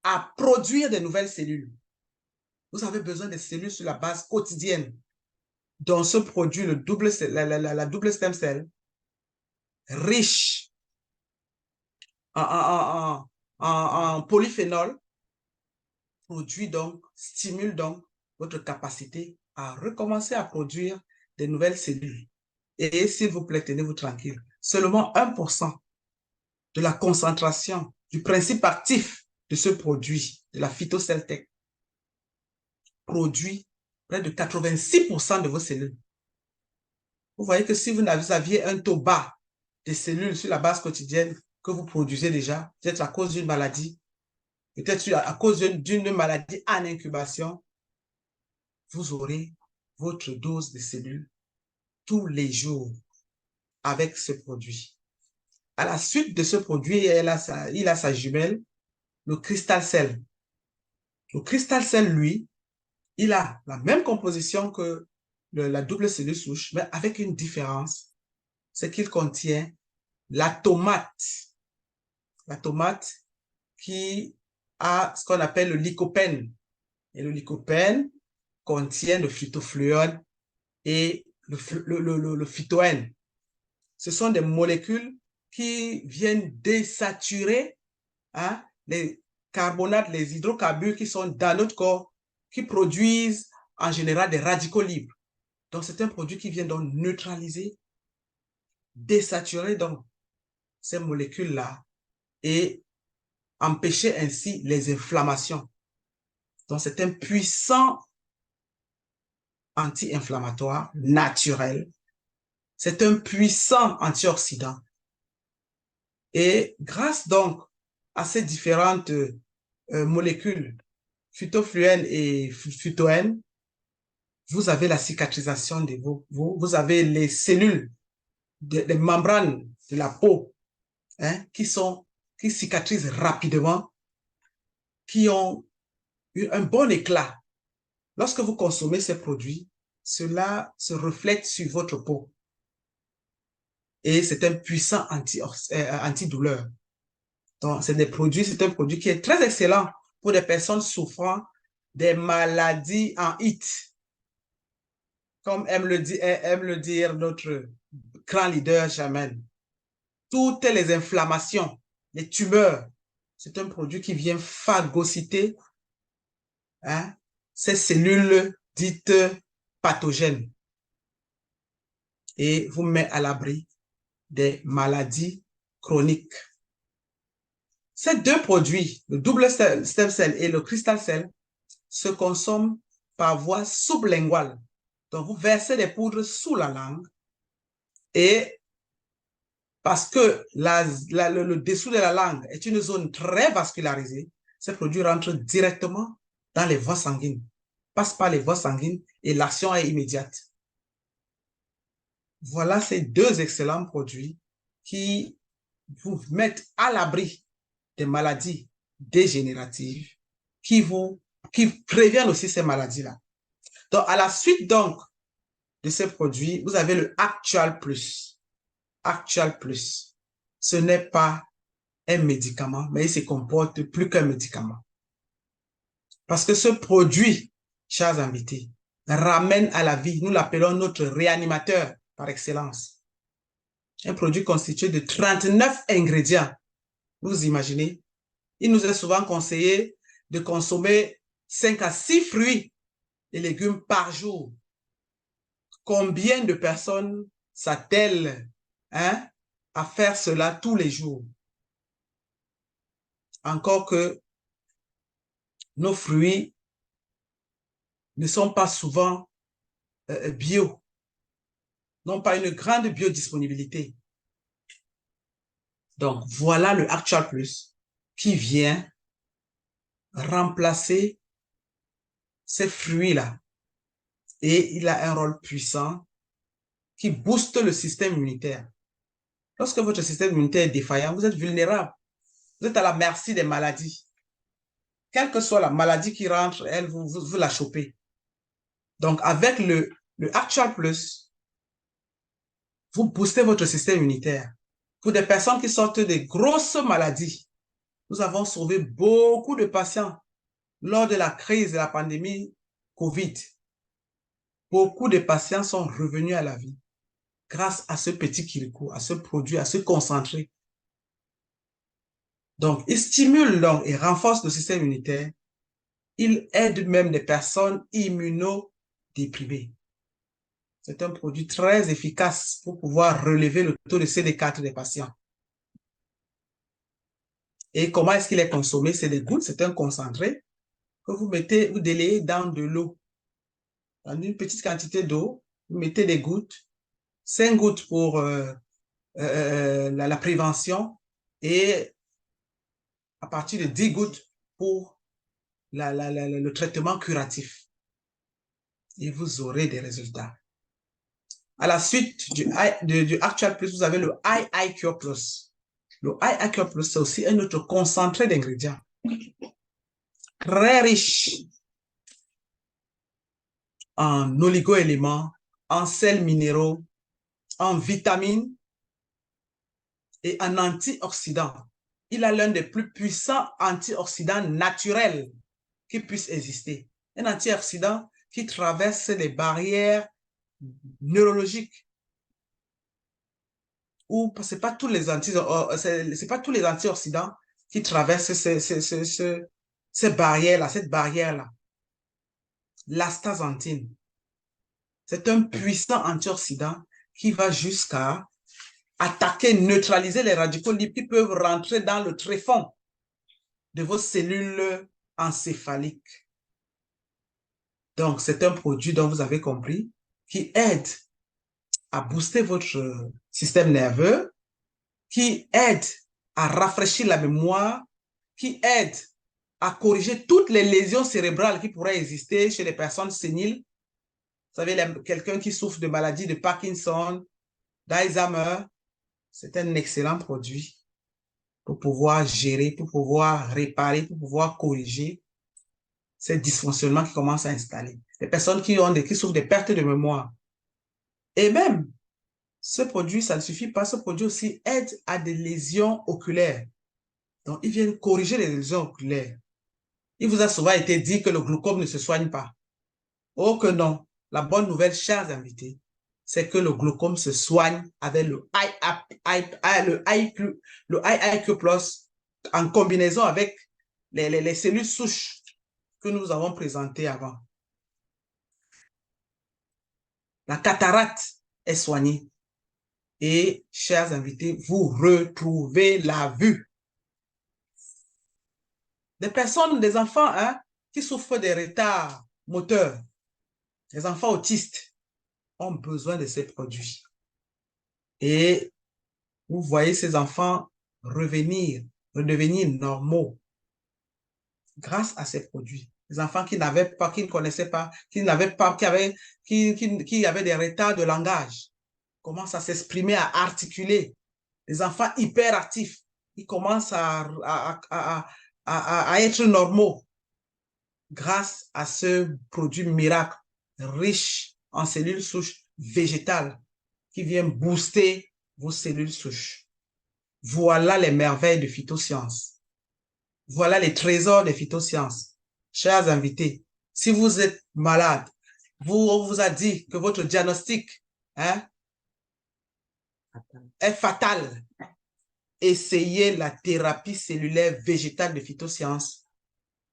à produire de nouvelles cellules. Vous avez besoin de cellules sur la base quotidienne. Dans ce produit, la double stem cell, riche en polyphénol, stimule donc votre capacité à recommencer à produire de nouvelles cellules. Et s'il vous plaît, tenez-vous tranquille. Seulement 1% de la concentration du principe actif de ce produit, de la phytoceltec, produit près de 86% de vos cellules. Vous voyez que si vous aviez un taux bas de cellules sur la base quotidienne que vous produisez déjà, peut-être à cause d'une maladie, peut-être à cause d'une maladie en incubation, vous aurez votre dose de cellules tous les jours avec ce produit. À la suite de ce produit, il a sa jumelle, le Crystal Cell. Le Crystal Cell, lui, il a la même composition que la double cellule souche, mais avec une différence, c'est qu'il contient la tomate. La tomate qui a ce qu'on appelle le lycopène. Et le lycopène contient le phytofluone et le phytoène. Ce sont des molécules qui viennent désaturer les carbonates, les hydrocarbures qui sont dans notre corps, qui produisent en général des radicaux libres. Donc, c'est un produit qui vient donc neutraliser, désaturer donc ces molécules-là et empêcher ainsi les inflammations. Donc, c'est un puissant anti-inflammatoire naturel. C'est un puissant antioxydant. Et grâce donc à ces différentes molécules, phytofluène et phytoène, vous avez la cicatrisation de vous avez les cellules, les membranes de la peau qui cicatrisent rapidement, qui ont un bon éclat. Lorsque vous consommez ces produits, cela se reflète sur votre peau. Et c'est un puissant antidouleur. Donc, c'est un produit qui est très excellent pour des personnes souffrant des maladies en HIT. Comme aime le dire notre grand leader Jamel. Toutes les inflammations, les tumeurs, c'est un produit qui vient phagocyter ces cellules dites pathogènes et vous met à l'abri des maladies chroniques. Ces deux produits, le double stem cell et le crystal cell, se consomment par voie sublinguale. Donc, vous versez des poudres sous la langue et parce que le dessous de la langue est une zone très vascularisée, ces produits rentrent directement dans les voies sanguines, passent par les voies sanguines et l'action est immédiate. Voilà ces deux excellents produits qui vous mettent à l'abri des maladies dégénératives qui préviennent aussi ces maladies-là. Donc, à la suite donc de ces produits, vous avez le Actual Plus. Actual Plus. Ce n'est pas un médicament, mais il se comporte plus qu'un médicament. Parce que ce produit, chers invités, ramène à la vie, nous l'appelons notre réanimateur par excellence. Un produit constitué de 39 ingrédients. Vous imaginez? Il nous est souvent conseillé de consommer 5 à 6 fruits et légumes par jour. Combien de personnes s'attellent à faire cela tous les jours? Encore que nos fruits ne sont pas souvent bio, n'ont pas une grande biodisponibilité. Donc, voilà le Actual Plus qui vient remplacer ces fruits-là. Et il a un rôle puissant qui booste le système immunitaire. Lorsque votre système immunitaire est défaillant, vous êtes vulnérable. Vous êtes à la merci des maladies. Quelle que soit la maladie qui rentre, elle, vous la chopez. Donc, avec le Actual Plus, vous boostez votre système immunitaire. Pour des personnes qui sortent de grosses maladies, nous avons sauvé beaucoup de patients lors de la crise de la pandémie COVID. Beaucoup de patients sont revenus à la vie grâce à ce petit kirikou, à ce produit, à ce concentré. Donc, il stimule donc et renforce le système immunitaire. Il aide même des personnes immunodéprimées. C'est un produit très efficace pour pouvoir relever le taux de CD4 des patients. Et comment est-ce qu'il est consommé? C'est des gouttes, c'est un concentré que vous mettez, vous délayez dans de l'eau. Dans une petite quantité d'eau, vous mettez des gouttes, 5 gouttes pour la prévention et à partir de 10 gouttes pour le traitement curatif. Et vous aurez des résultats. À la suite du Actual Plus, vous avez le iCure Plus. Le iCure Plus, c'est aussi un autre concentré d'ingrédients très riche en oligo-éléments, en sels minéraux, en vitamines et en antioxydants. Il a l'un des plus puissants antioxydants naturels qui puissent exister. Un antioxydant qui traverse les barrières neurologiques. Ou c'est pas tous les antioxydants qui traversent ces barrières-là, cette barrière-là. L'astaxanthine. C'est un puissant antioxydant qui va jusqu'à attaquer, neutraliser les radicaux libres qui peuvent rentrer dans le tréfonds de vos cellules encéphaliques. Donc, c'est un produit dont vous avez compris qui aide à booster votre système nerveux, qui aide à rafraîchir la mémoire, qui aide à corriger toutes les lésions cérébrales qui pourraient exister chez les personnes séniles. Vous savez, quelqu'un qui souffre de maladie de Parkinson, d'Alzheimer, c'est un excellent produit pour pouvoir gérer, pour pouvoir réparer, pour pouvoir corriger ces dysfonctionnements qui commencent à installer. Les personnes qui souffrent de pertes de mémoire. Et même, ce produit, ça ne suffit pas. Ce produit aussi aide à des lésions oculaires. Donc, ils viennent corriger les lésions oculaires. Il vous a souvent été dit que le glaucome ne se soigne pas. Oh que non. La bonne nouvelle, chers invités, c'est que le glaucome se soigne avec le iIQ Plus en combinaison avec les cellules souches que nous avons présentées avant. La cataracte est soignée. Et, chers invités, vous retrouvez la vue. Des personnes, des enfants qui souffrent des retards moteurs, les enfants autistes, ont besoin de ces produits. Et vous voyez ces enfants redevenir normaux grâce à ces produits. Les enfants qui n'avaient pas, qui ne connaissaient pas, qui n'avaient pas, qui avaient des retards de langage, commencent à s'exprimer, à articuler. Les enfants hyperactifs, ils commencent à être normaux grâce à ce produit miracle riche en cellules souches végétales qui vient booster vos cellules souches. Voilà les merveilles de phytosciences. Voilà les trésors des phytosciences. Chers invités, si vous êtes malade, on vous a dit que votre diagnostic est fatal. Essayez la thérapie cellulaire végétale de phytosciences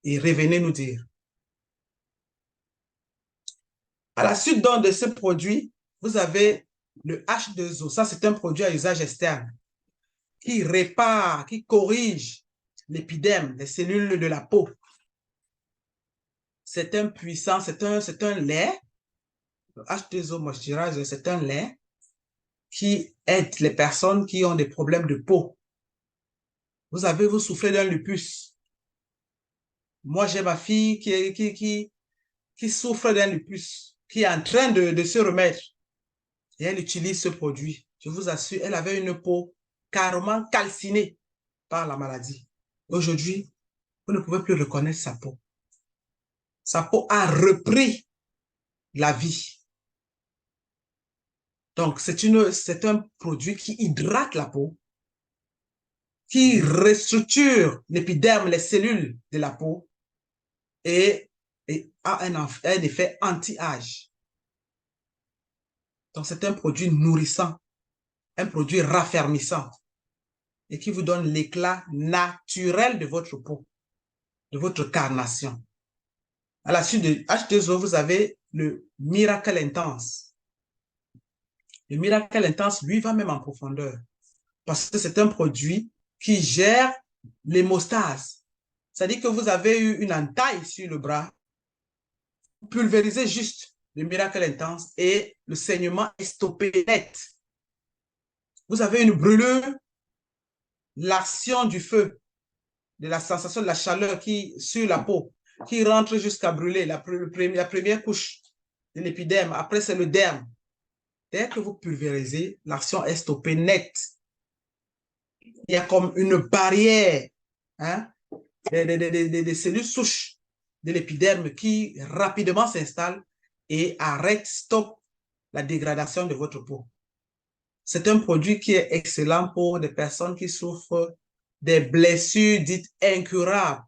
et revenez nous dire. À la suite donc de ce produit, vous avez le H2O. Ça, c'est un produit à usage externe qui répare, qui corrige l'épiderme, les cellules de la peau. C'est un puissant, c'est un lait. Le H2O Moisturizer, c'est un lait qui aide les personnes qui ont des problèmes de peau. Vous souffrez d'un lupus. Moi, j'ai ma fille qui souffre d'un lupus, qui est en train de se remettre. Et elle utilise ce produit. Je vous assure, elle avait une peau carrément calcinée par la maladie. Aujourd'hui, vous ne pouvez plus reconnaître sa peau. Sa peau a repris la vie. Donc, c'est un produit qui hydrate la peau, qui restructure l'épiderme, les cellules de la peau et a un effet anti-âge. Donc, c'est un produit nourrissant, un produit raffermissant et qui vous donne l'éclat naturel de votre peau, de votre carnation. À la suite de H2O, vous avez le Miracle Intense. Le Miracle Intense, lui, va même en profondeur parce que c'est un produit qui gère l'hémostase. C'est-à-dire que vous avez eu une entaille sur le bras, pulvérisez juste le Miracle Intense et le saignement est stoppé net. Vous avez une brûlure, l'action du feu, de la sensation de la chaleur qui sur la peau, qui rentre jusqu'à brûler la première couche de l'épiderme. Après, c'est le derme. Dès que vous pulvérisez, l'action est stoppée net. Il y a comme une barrière hein, des cellules souches de l'épiderme qui rapidement s'installe et arrête, stoppe la dégradation de votre peau. C'est un produit qui est excellent pour des personnes qui souffrent des blessures dites incurables.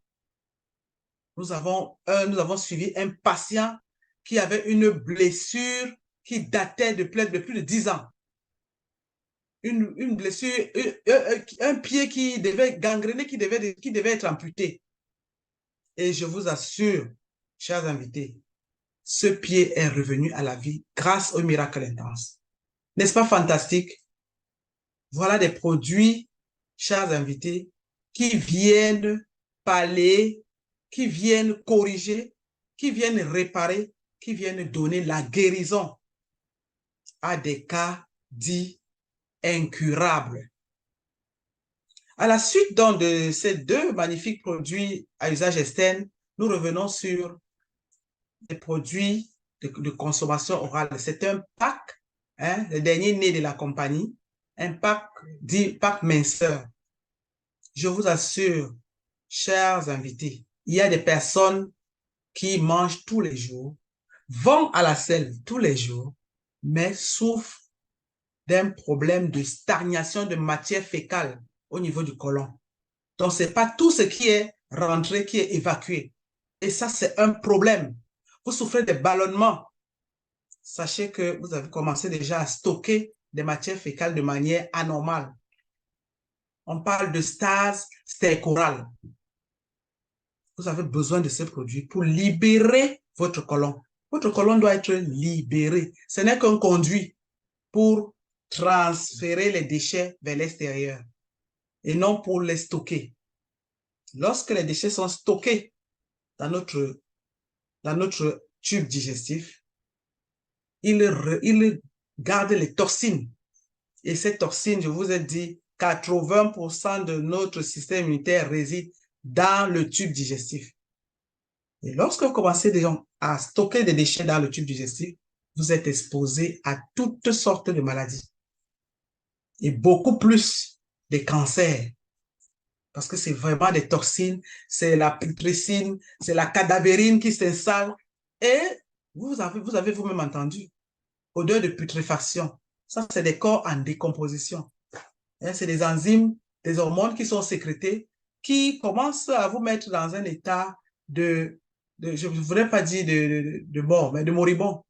Nous avons suivi un patient qui avait une blessure qui datait de plus de 10 ans. Une blessure, un pied qui devait gangréner, qui devait être amputé. Et je vous assure, chers invités, ce pied est revenu à la vie grâce au Miracle Intense. N'est-ce pas fantastique? Voilà des produits, chers invités, qui viennent pallier, qui viennent corriger, qui viennent réparer, qui viennent donner la guérison à des cas dits incurables. À la suite donc de ces deux magnifiques produits à usage externe, nous revenons sur les produits de consommation orale. C'est un pack, hein, le dernier né de la compagnie, un pack dit pack minceur. Je vous assure, chers invités, il y a des personnes qui mangent tous les jours, vont à la selle tous les jours, mais souffrent d'un problème de stagnation de matière fécale au niveau du côlon. Donc, ce n'est pas tout ce qui est rentré qui est évacué. Et ça, c'est un problème. Vous souffrez de ballonnements. Sachez que vous avez commencé déjà à stocker des matières fécales de manière anormale. On parle de stase stercorale. Vous avez besoin de ces produits pour libérer votre côlon. Votre côlon doit être libéré. Ce n'est qu'un conduit pour transférer les déchets vers l'extérieur et non pour les stocker. Lorsque les déchets sont stockés dans notre tube digestif, il garde les toxines. Et ces toxines, je vous ai dit, 80% de notre système immunitaire réside dans le tube digestif. Et lorsque vous commencez déjà à stocker des déchets dans le tube digestif, vous êtes exposé à toutes sortes de maladies. Et beaucoup plus de cancers. Parce que c'est vraiment des toxines, c'est la putrécine, c'est la cadavérine qui s'installe. Et vous avez vous-même entendu, odeur de putréfaction. Ça, c'est des corps en décomposition. C'est des enzymes, des hormones qui sont sécrétées, qui commencent à vous mettre dans un état je ne voudrais pas dire de mort, mais de moribond.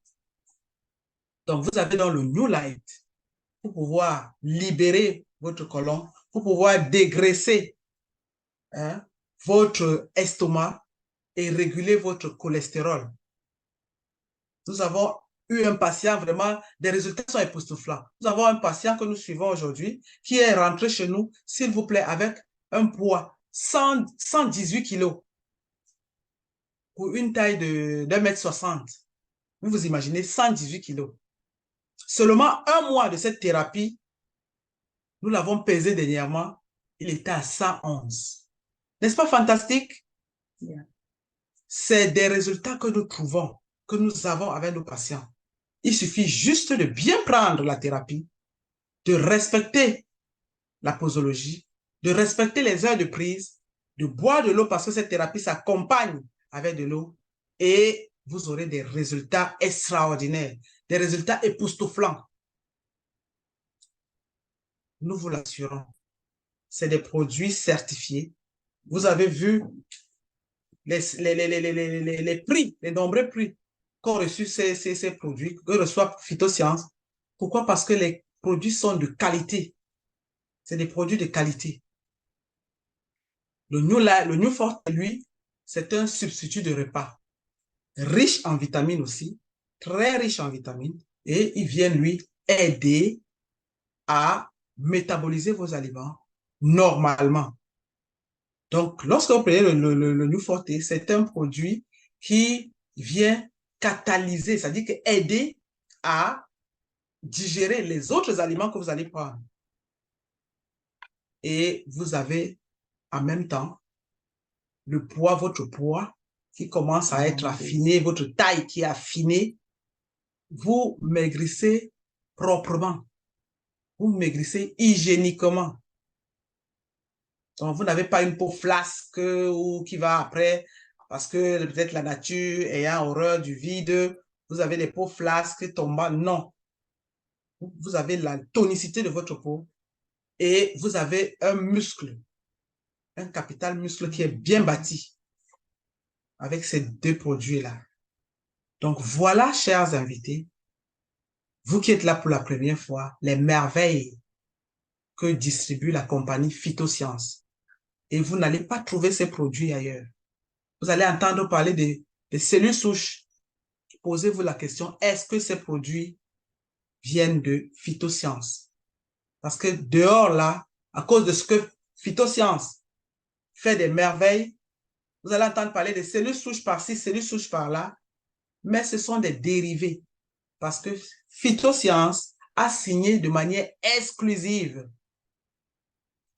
Donc, vous avez dans le New Light pour pouvoir libérer votre côlon, pour pouvoir dégraisser votre estomac et réguler votre cholestérol. Nous avons eu un patient vraiment, des résultats sont époustouflants. Nous avons un patient que nous suivons aujourd'hui qui est rentré chez nous, s'il vous plaît, avec un poids 118 kilos pour une taille de 1,60 m. Vous vous imaginez 118 kilos. Seulement un mois de cette thérapie, nous l'avons pesé dernièrement, il était à 111. N'est-ce pas fantastique? Yeah. C'est des résultats que nous trouvons, que nous avons avec nos patients. Il suffit juste de bien prendre la thérapie, de respecter la posologie, de respecter les heures de prise, de boire de l'eau parce que cette thérapie s'accompagne avec de l'eau et vous aurez des résultats extraordinaires, des résultats époustouflants. Nous vous l'assurons. c'est des produits certifiés. Vous avez vu les prix, les nombreux prix qu'ont reçus ces produits, que reçoit Phytosciences. Pourquoi? Parce que les produits sont de qualité. C'est des produits de qualité. Le New Forte, lui, c'est un substitut de repas. Riche en vitamines aussi, très riche en vitamines. Et il vient, lui, aider à métaboliser vos aliments normalement. Donc, lorsque vous prenez le New Forte, c'est un produit qui vient catalyser, c'est-à-dire que aider à digérer les autres aliments que vous allez prendre. Et vous avez en même temps le poids, votre poids qui commence à être affiné, votre taille qui est affinée. Vous maigrissez proprement. Vous maigrissez hygiéniquement. Donc, vous n'avez pas une peau flasque ou qui va après, parce que peut-être la nature ayant horreur du vide, vous avez des peaux flasques tombant. Non. Vous avez la tonicité de votre peau et vous avez un muscle, un capital muscle qui est bien bâti avec ces deux produits-là. Donc, voilà, chers invités, vous qui êtes là pour la première fois, les merveilles que distribue la compagnie Phytosciences. Et vous n'allez pas trouver ces produits ailleurs. Vous allez entendre parler des cellules souches. Posez-vous la question, est-ce que ces produits viennent de Phytosciences? Parce que dehors là, à cause de ce que Phytosciences fait des merveilles, vous allez entendre parler des cellules souches par-ci, cellules souches par-là, mais ce sont des dérivés. Parce que Phytosciences a signé de manière exclusive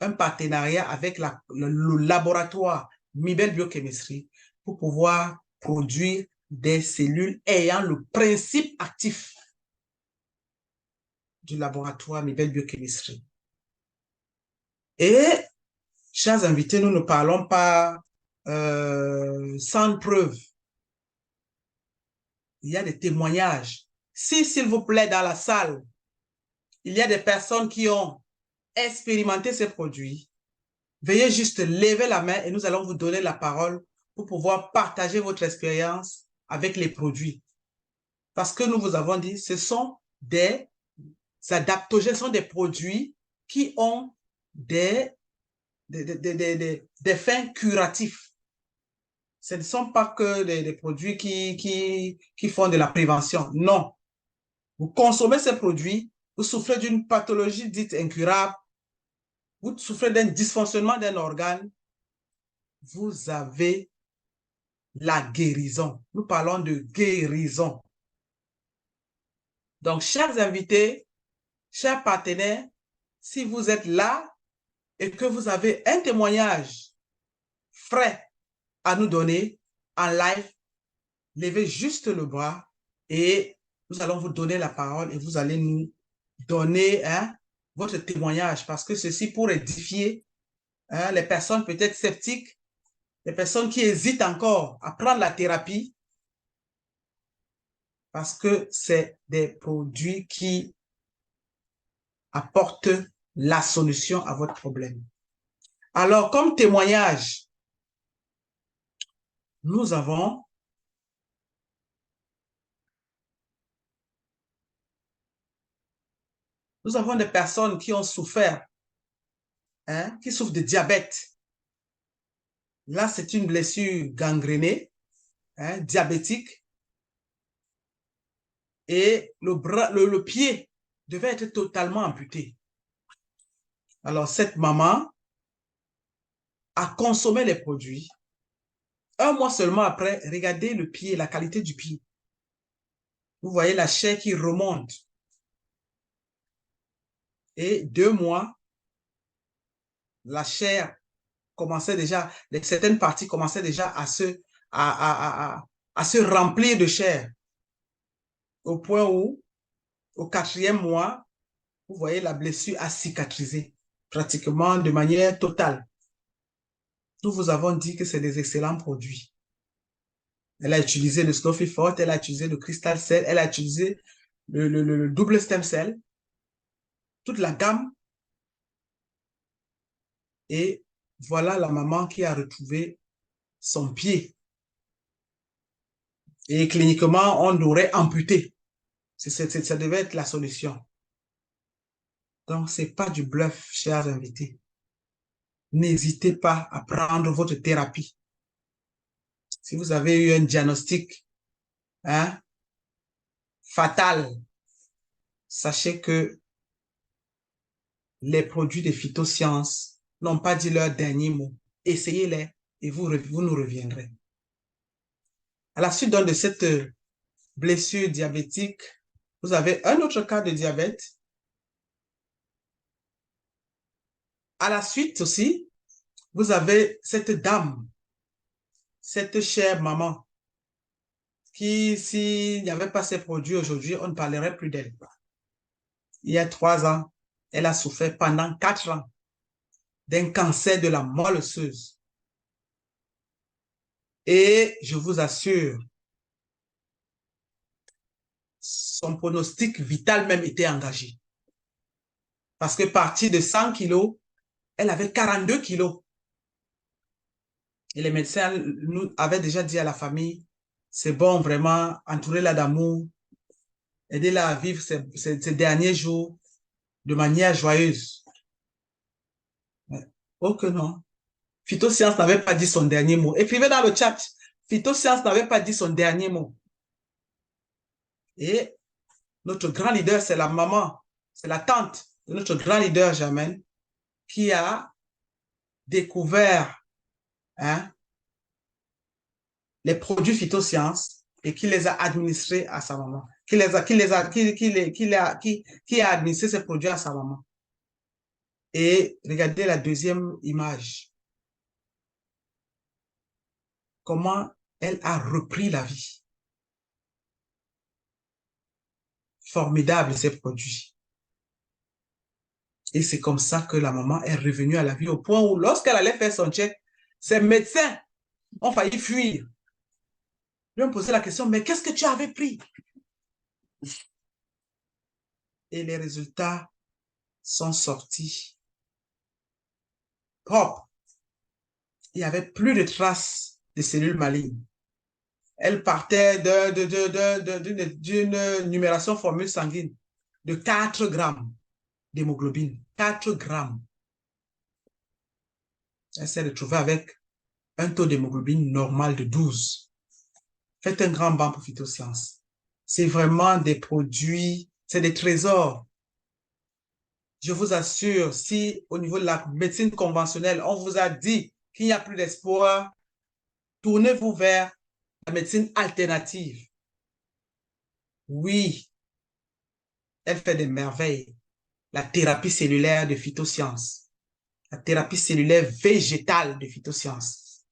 un partenariat avec le laboratoire Mibel Biochemistry pour pouvoir produire des cellules ayant le principe actif du laboratoire Mibel Biochemistry. Et, chers invités, nous ne parlons pas sans preuve. Il y a des témoignages. Si, s'il vous plaît, dans la salle, il y a des personnes qui ont expérimenté ces produits, veuillez juste lever la main et nous allons vous donner la parole pour pouvoir partager votre expérience avec les produits. Parce que nous vous avons dit, ce sont des adaptogènes, ce sont des produits qui ont des fins curatifs. Ce ne sont pas que des produits qui font de la prévention. Non. Vous consommez ces produits, vous souffrez d'une pathologie dite incurable, vous souffrez d'un dysfonctionnement d'un organe, vous avez la guérison. Nous parlons de guérison. Donc, chers invités, chers partenaires, si vous êtes là et que vous avez un témoignage frais à nous donner en live, levez juste le bras et nous allons vous donner la parole et vous allez nous donner votre témoignage parce que ceci pour édifier les personnes peut-être sceptiques, les personnes qui hésitent encore à prendre la thérapie parce que c'est des produits qui apportent la solution à votre problème. Alors, comme témoignage, nous avons des personnes qui ont souffert, qui souffrent de diabète. Là, c'est une blessure gangrénée, diabétique. Et le pied devait être totalement amputé. Alors, cette maman a consommé les produits. Un mois seulement après, regardez le pied, la qualité du pied. Vous voyez la chair qui remonte. Et 2 mois, la chair commençait déjà, certaines parties commençaient déjà à se remplir de chair. Au point où, au 4e mois, vous voyez la blessure a cicatrisé pratiquement de manière totale. Nous vous avons dit que c'est des excellents produits. Elle a utilisé le Slow Forte, elle a utilisé le Crystal Cell, elle a utilisé le double stem cell, toute la gamme. Et voilà la maman qui a retrouvé son pied. Et cliniquement, on l'aurait amputé. Ça devait être la solution. Donc, ce n'est pas du bluff, chers invités. N'hésitez pas à prendre votre thérapie. Si vous avez eu un diagnostic fatal, sachez que les produits de phytosciences n'ont pas dit leur dernier mot. Essayez-les et vous nous reviendrez. À la suite donc de cette blessure diabétique, vous avez un autre cas de diabète. À la suite aussi, vous avez cette dame, cette chère maman, qui, s'il n'y avait pas ces produits aujourd'hui, on ne parlerait plus d'elle. Il y a 3 ans, elle a souffert pendant 4 ans d'un cancer de la moelle osseuse. Et je vous assure, son pronostic vital même était engagé. Parce que partie de 100 kilos, elle avait 42 kilos. Et les médecins nous avaient déjà dit à la famille, c'est bon, vraiment, entourez-la d'amour, aidez-la à vivre ces derniers jours de manière joyeuse. Oh que non. Phytoscience n'avait pas dit son dernier mot. Écrivez dans le chat, Phytoscience n'avait pas dit son dernier mot. Et notre grand leader, c'est la maman, c'est la tante de notre grand leader Germaine, qui a découvert les produits phytosciences et qui les a administrés à sa maman. Qui a administré ces produits à sa maman. Et regardez la deuxième image. Comment elle a repris la vie. Formidable ces produits. Et c'est comme ça que la maman est revenue à la vie au point où lorsqu'elle allait faire son check, ses médecins ont failli fuir. Ils lui ont posé la question, mais qu'est-ce que tu avais pris? Et les résultats sont sortis propres. Il n'y avait plus de traces de cellules malignes. Elle partait d'une numération formule sanguine de 4 grammes d'hémoglobine. 4 grammes. Elle s'est retrouvée avec un taux d'hémoglobine normal de 12. Faites un grand banc pour Phytosciences. C'est vraiment des produits, c'est des trésors. Je vous assure, si au niveau de la médecine conventionnelle, on vous a dit qu'il n'y a plus d'espoir, tournez-vous vers la médecine alternative. Oui, elle fait des merveilles. La thérapie cellulaire de Phytosciences. La thérapie cellulaire végétale de Phytosciences.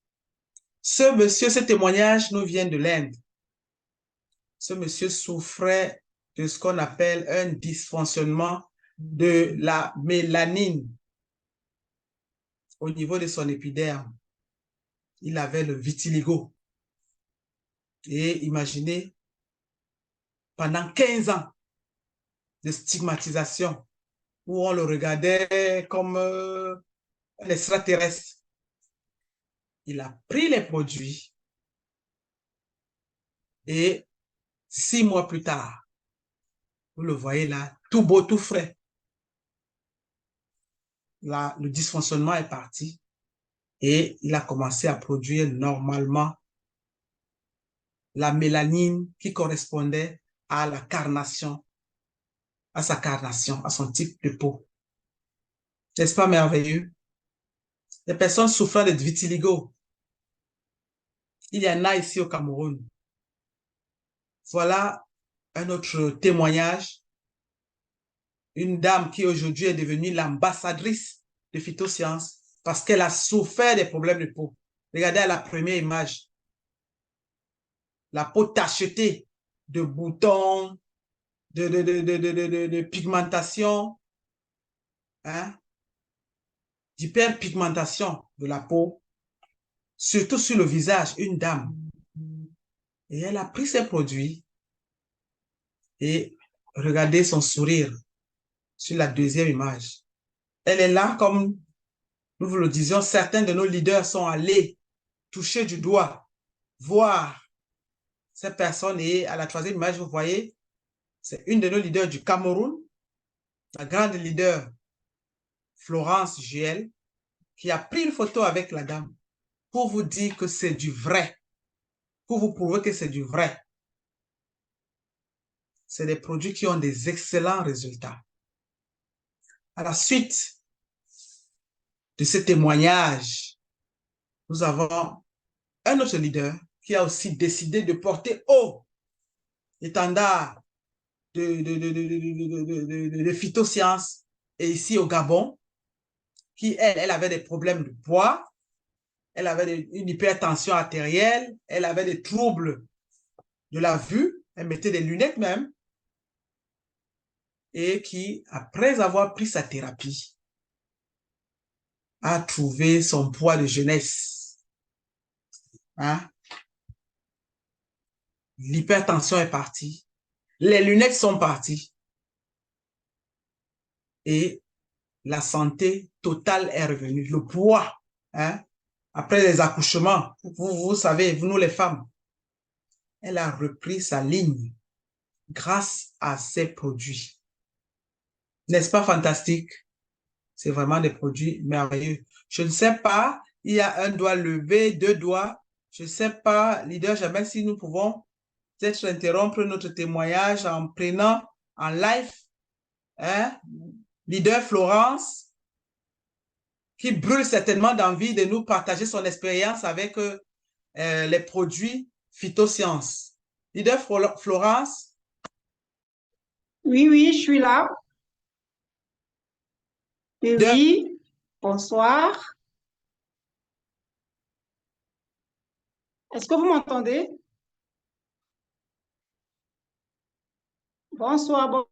Ce monsieur, ce témoignage nous vient de l'Inde. Ce monsieur souffrait de ce qu'on appelle un dysfonctionnement de la mélanine au niveau de son épiderme. Il avait le vitiligo. Et imaginez, pendant 15 ans de stigmatisation, où on le regardait comme un extraterrestre, il a pris les produits et 6 mois plus tard, vous le voyez là, tout beau, tout frais. Là, le dysfonctionnement est parti et il a commencé à produire normalement la mélanine qui correspondait à la carnation, à sa carnation, à son type de peau. N'est-ce pas merveilleux? Les personnes souffrant de vitiligo, il y en a ici au Cameroun. Voilà un autre témoignage. Une dame qui aujourd'hui est devenue l'ambassadrice de Phytosciences parce qu'elle a souffert des problèmes de peau. Regardez à la première image. La peau tachetée de boutons, de pigmentation, d'hyperpigmentation de la peau, surtout sur le visage, une dame. Et elle a pris ses produits et regardez son sourire sur la deuxième image. Elle est là comme nous vous le disions, certains de nos leaders sont allés toucher du doigt, voir ces personnes. Et à la troisième image, vous voyez, c'est une de nos leaders du Cameroun, la grande leader Florence Juel, qui a pris une photo avec la dame pour vous dire que c'est du vrai, pour vous prouver que c'est du vrai. C'est des produits qui ont des excellents résultats. À la suite de ce témoignage, nous avons un autre leader qui a aussi décidé de porter haut l'étendard de phytosciences et ici au Gabon, qui, elle avait des problèmes de poids, elle avait une hypertension artérielle, elle avait des troubles de la vue, elle mettait des lunettes même, et qui, après avoir pris sa thérapie, a trouvé son poids de jeunesse. Hein? L'hypertension est partie, les lunettes sont parties, et la santé totale est revenue. Le poids, hein, après les accouchements, vous savez, nous les femmes, elle a repris sa ligne grâce à ces produits. N'est-ce pas fantastique? C'est vraiment des produits merveilleux. Je ne sais pas, il y a un doigt levé, deux doigts. Je ne sais pas, leader Jamel, si nous pouvons peut-être interrompre notre témoignage en prenant en live, hein, leader Florence, qui brûle certainement d'envie de nous partager son expérience avec les produits phytosciences. Leader Florence?
Oui, oui, je suis là. Oui, bonsoir. Est-ce que vous m'entendez? Bonsoir.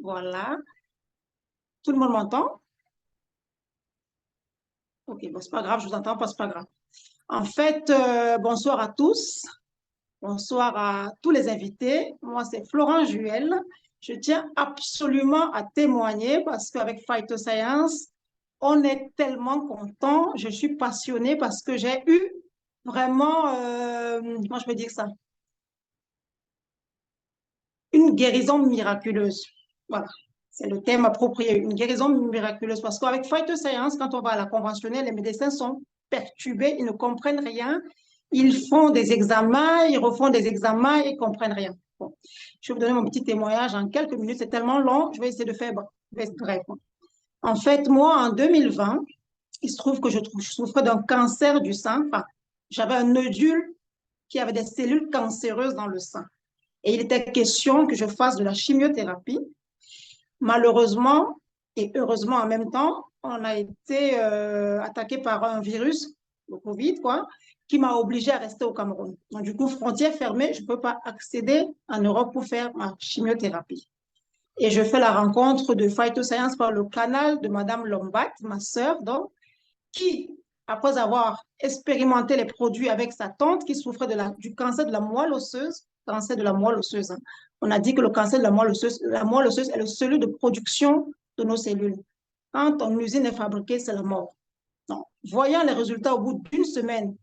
Voilà. Tout le monde m'entend? Ok, bon, c'est pas grave, je vous entends pas, c'est pas grave. En fait, bonsoir à tous. Bonsoir à tous les invités. Moi, c'est Florent Juel. Je tiens absolument à témoigner parce qu'avec Phytoscience, on est tellement content. Je suis passionnée parce que j'ai eu vraiment, comment je peux dire ça, une guérison miraculeuse. Voilà, c'est le thème approprié, une guérison miraculeuse. Parce qu'avec Phytoscience, quand on va à la conventionnelle, les médecins sont perturbés, ils ne comprennent rien. Ils font des examens, ils refont des examens, ils ne comprennent rien. Bon. Je vais vous donner mon petit témoignage en quelques minutes. C'est tellement long, je vais essayer de faire bref. En fait, moi, en 2020, il se trouve que je souffrais d'un cancer du sang. Enfin, j'avais un nodule qui avait des cellules cancéreuses dans le sang. Et il était question que je fasse de la chimiothérapie. Malheureusement et heureusement en même temps, on a été attaqué par un virus, le Covid, quoi, qui m'a obligée à rester au Cameroun. Donc, du coup, frontière fermée, je ne peux pas accéder en Europe pour faire ma chimiothérapie. Et je fais la rencontre de Phytoscience par le canal de Madame Lombat, ma sœur, donc, qui, après avoir expérimenté les produits avec sa tante qui souffrait du cancer de la moelle osseuse, cancer de la moelle osseuse, hein. On a dit que le cancer de la moelle osseuse est le cellules de production de nos cellules. Quand une usine est fabriquée, c'est la mort. Donc, voyant les résultats au bout d'une semaine,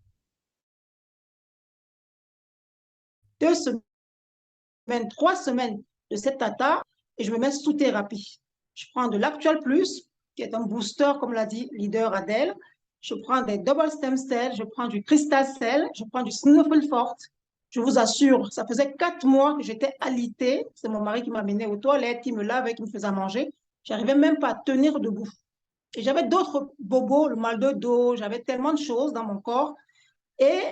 2 semaines, 3 semaines de cette tata, et je me mets sous thérapie. Je prends de l'Actual Plus, qui est un booster, comme l'a dit leader Adèle. Je prends des Double Stem Cells, je prends du Crystal Cell, je prends du Snuffle Forte. Je vous assure, ça faisait 4 mois que j'étais alitée. C'est mon mari qui m'amenait aux toilettes, qui me lavait, qui me faisait manger. J'arrivais même pas à tenir debout. Et j'avais d'autres bobos, le mal de dos, j'avais tellement de choses dans mon corps. Et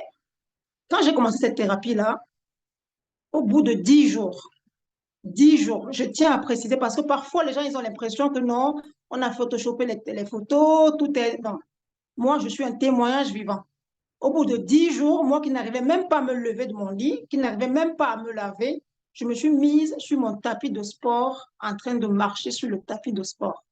quand j'ai commencé cette thérapie-là, au bout de 10 jours, 10 jours. Je tiens à préciser parce que parfois, les gens, ils ont l'impression que non, on a photoshopé les photos, tout est... Non. Moi, je suis un témoignage vivant. Au bout de 10 jours, moi qui n'arrivais même pas à me lever de mon lit, qui n'arrivais même pas à me laver, je me suis mise sur mon tapis de sport en train de marcher sur le tapis de sport.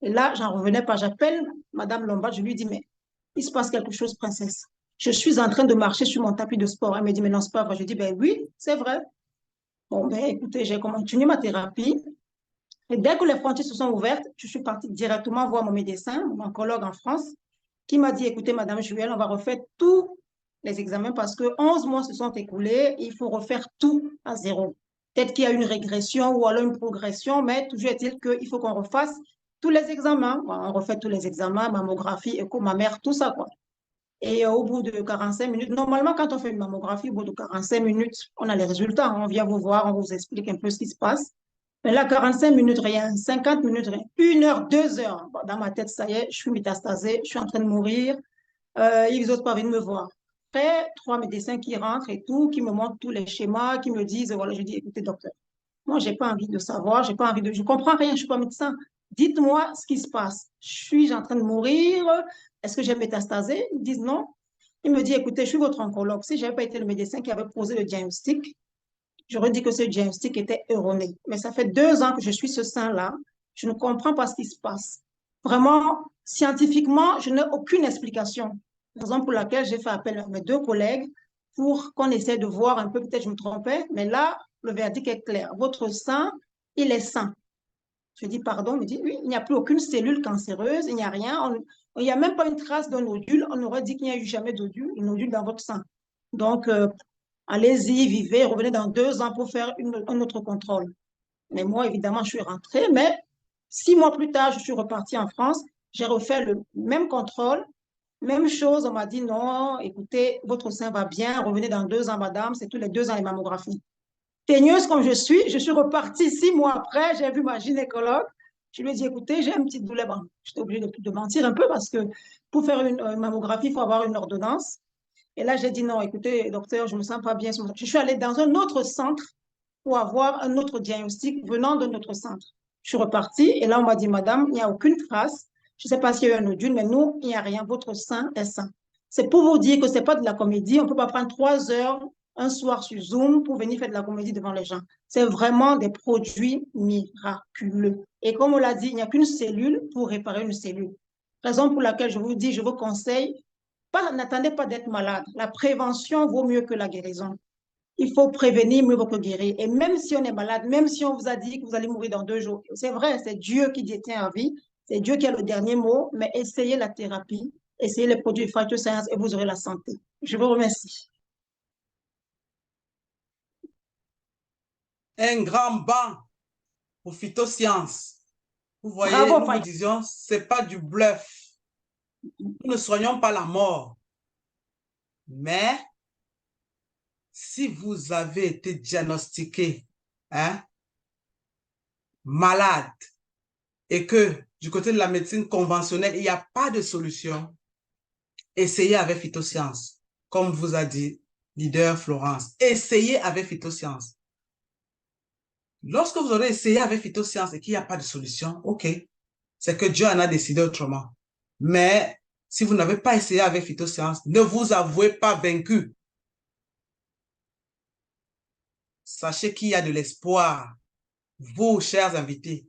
Et là, j'en revenais pas. J'appelle Madame Lombard, je lui dis, mais il se passe quelque chose, princesse. Je suis en train de marcher sur mon tapis de sport. Elle me dit, mais non, c'est pas vrai. Je dis, ben oui, c'est vrai. Bon, ben écoutez, j'ai continué ma thérapie. Et dès que les frontières se sont ouvertes, je suis partie directement voir mon médecin, mon oncologue en France, qui m'a dit, écoutez, Madame Juel, on va refaire tous les examens parce que 11 mois se sont écoulés, il faut refaire tout à zéro. Peut-être qu'il y a une régression ou alors une progression, mais toujours est-il qu'il faut qu'on refasse tous les examens. Bon, on refait tous les examens, mammographie, écho mammaire, tout ça, quoi. Et au bout de 45 minutes, normalement, quand on fait une mammographie, au bout de 45 minutes, on a les résultats. On vient vous voir, on vous explique un peu ce qui se passe. Mais là, 45 minutes, rien. 50 minutes, rien. 1 heure, 2 heures. Bon, dans ma tête, ça y est, je suis métastasée, je suis en train de mourir. Ils n'osent pas venir me voir. Après, 3 médecins qui rentrent et tout, qui me montrent tous les schémas, qui me disent, voilà, je dis, écoutez, docteur, moi, j'ai pas envie de savoir, j'ai pas envie de, je comprends rien, je suis pas médecin. Dites-moi ce qui se passe. Suis-je en train de mourir? Est-ce que j'ai métastasé? Ils disent non. Il me dit, écoutez, je suis votre oncologue. Si je n'avais pas été le médecin qui avait posé le diagnostic, j'aurais dit que ce diagnostic était erroné. Mais ça fait 2 ans que je suis ce sein-là. Je ne comprends pas ce qui se passe. Vraiment, scientifiquement, je n'ai aucune explication. Raison pour laquelle j'ai fait appel à mes 2 collègues pour qu'on essaie de voir un peu, peut-être je me trompais, mais là, le verdict est clair. Votre sein, il est sain. Je dis pardon, il me dit oui, il n'y a plus aucune cellule cancéreuse, il n'y a rien. Il n'y a même pas une trace d'un nodule. On aurait dit qu'il n'y a eu jamais de nodule dans votre sang. Donc, allez-y, vivez, revenez dans 2 ans pour faire un autre contrôle. Mais moi, évidemment, je suis rentrée, mais 6 mois plus tard, je suis repartie en France. J'ai refait le même contrôle, même chose. On m'a dit non, écoutez, votre sein va bien, revenez dans 2 ans, madame, c'est tous les 2 ans les mammographies. Teigneuse comme je suis repartie 6 mois après, j'ai vu ma gynécologue. Je lui ai dit, écoutez, j'ai une petite douleur. Bon, j'étais obligée de mentir un peu parce que pour faire une mammographie, il faut avoir une ordonnance. Et là, j'ai dit non, écoutez, docteur, je ne me sens pas bien. Je suis allée dans un autre centre pour avoir un autre diagnostic venant de notre centre. Je suis repartie et là, on m'a dit, madame, il n'y a aucune trace. Je ne sais pas s'il y a eu un nodule, mais nous, il n'y a rien. Votre sein est sain. C'est pour vous dire que ce n'est pas de la comédie. On ne peut pas prendre 3 heures un soir sur Zoom pour venir faire de la comédie devant les gens. C'est vraiment des produits miraculeux. Et comme on l'a dit, il n'y a qu'une cellule pour réparer une cellule. Raison pour laquelle je vous dis, je vous conseille, n'attendez pas d'être malade. La prévention vaut mieux que la guérison. Il faut prévenir mieux que guérir. Et même si on est malade, même si on vous a dit que vous allez mourir dans 2 jours, c'est vrai, c'est Dieu qui détient la vie, c'est Dieu qui a le dernier mot, mais essayez la thérapie, essayez les produits phytosciences et vous aurez la santé. Je vous remercie.
Un grand banc pour phytosciences. Vous voyez,
Bravo,
nous vous disions, ce n'est pas du bluff. Nous ne soignons pas la mort. Mais si vous avez été diagnostiqué malade et que du côté de la médecine conventionnelle, il n'y a pas de solution, essayez avec phytosciences. Comme vous a dit leader Florence, essayez avec phytosciences. Lorsque vous aurez essayé avec phytosciences et qu'il n'y a pas de solution, ok, c'est que Dieu en a décidé autrement. Mais si vous n'avez pas essayé avec phytosciences, ne vous avouez pas vaincu. Sachez qu'il y a de l'espoir. Vous, chers invités,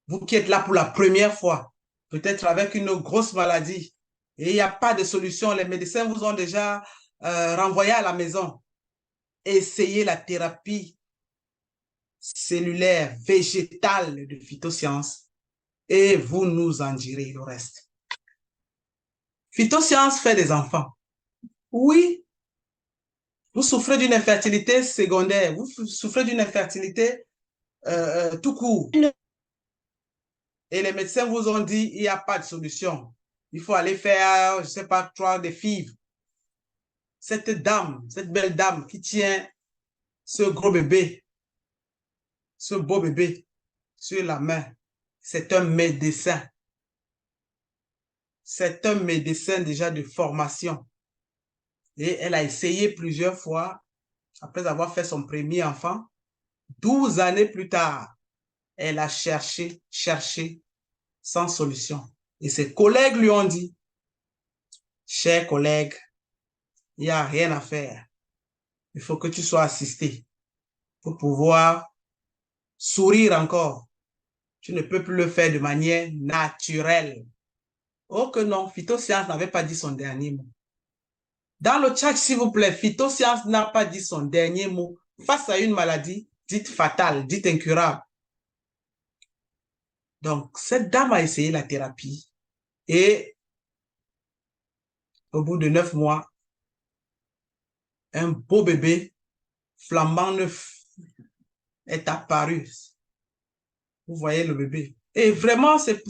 vous qui êtes là pour la première fois, peut-être avec une grosse maladie, et il n'y a pas de solution, les médecins vous ont déjà renvoyé à la maison. Essayez la thérapie cellulaire, végétale de phytosciences, et vous nous en direz le reste. Phytosciences fait des enfants. Oui, vous souffrez d'une infertilité secondaire, vous souffrez d'une infertilité tout court. Et les médecins vous ont dit, il n'y a pas de solution. Il faut aller faire, je ne sais pas, 3 des FIV. Cette dame, cette belle dame qui tient ce gros bébé, ce beau bébé sur la main, c'est un médecin. C'est un médecin déjà de formation. Et elle a essayé plusieurs fois, après avoir fait son premier enfant, 12 années plus tard, elle a cherché, sans solution. Et ses collègues lui ont dit, cher collègue, il n'y a rien à faire. Il faut que tu sois assisté pour pouvoir sourire encore. Tu ne peux plus le faire de manière naturelle. Oh que non, Phytoscience n'avait pas dit son dernier mot. Dans le chat, s'il vous plaît, Phytoscience n'a pas dit son dernier mot face à une maladie dite fatale, dite incurable. Donc, cette dame a essayé la thérapie et au bout de 9 mois, un beau bébé flambant neuf est apparu. Vous voyez le bébé. Et vraiment, c'est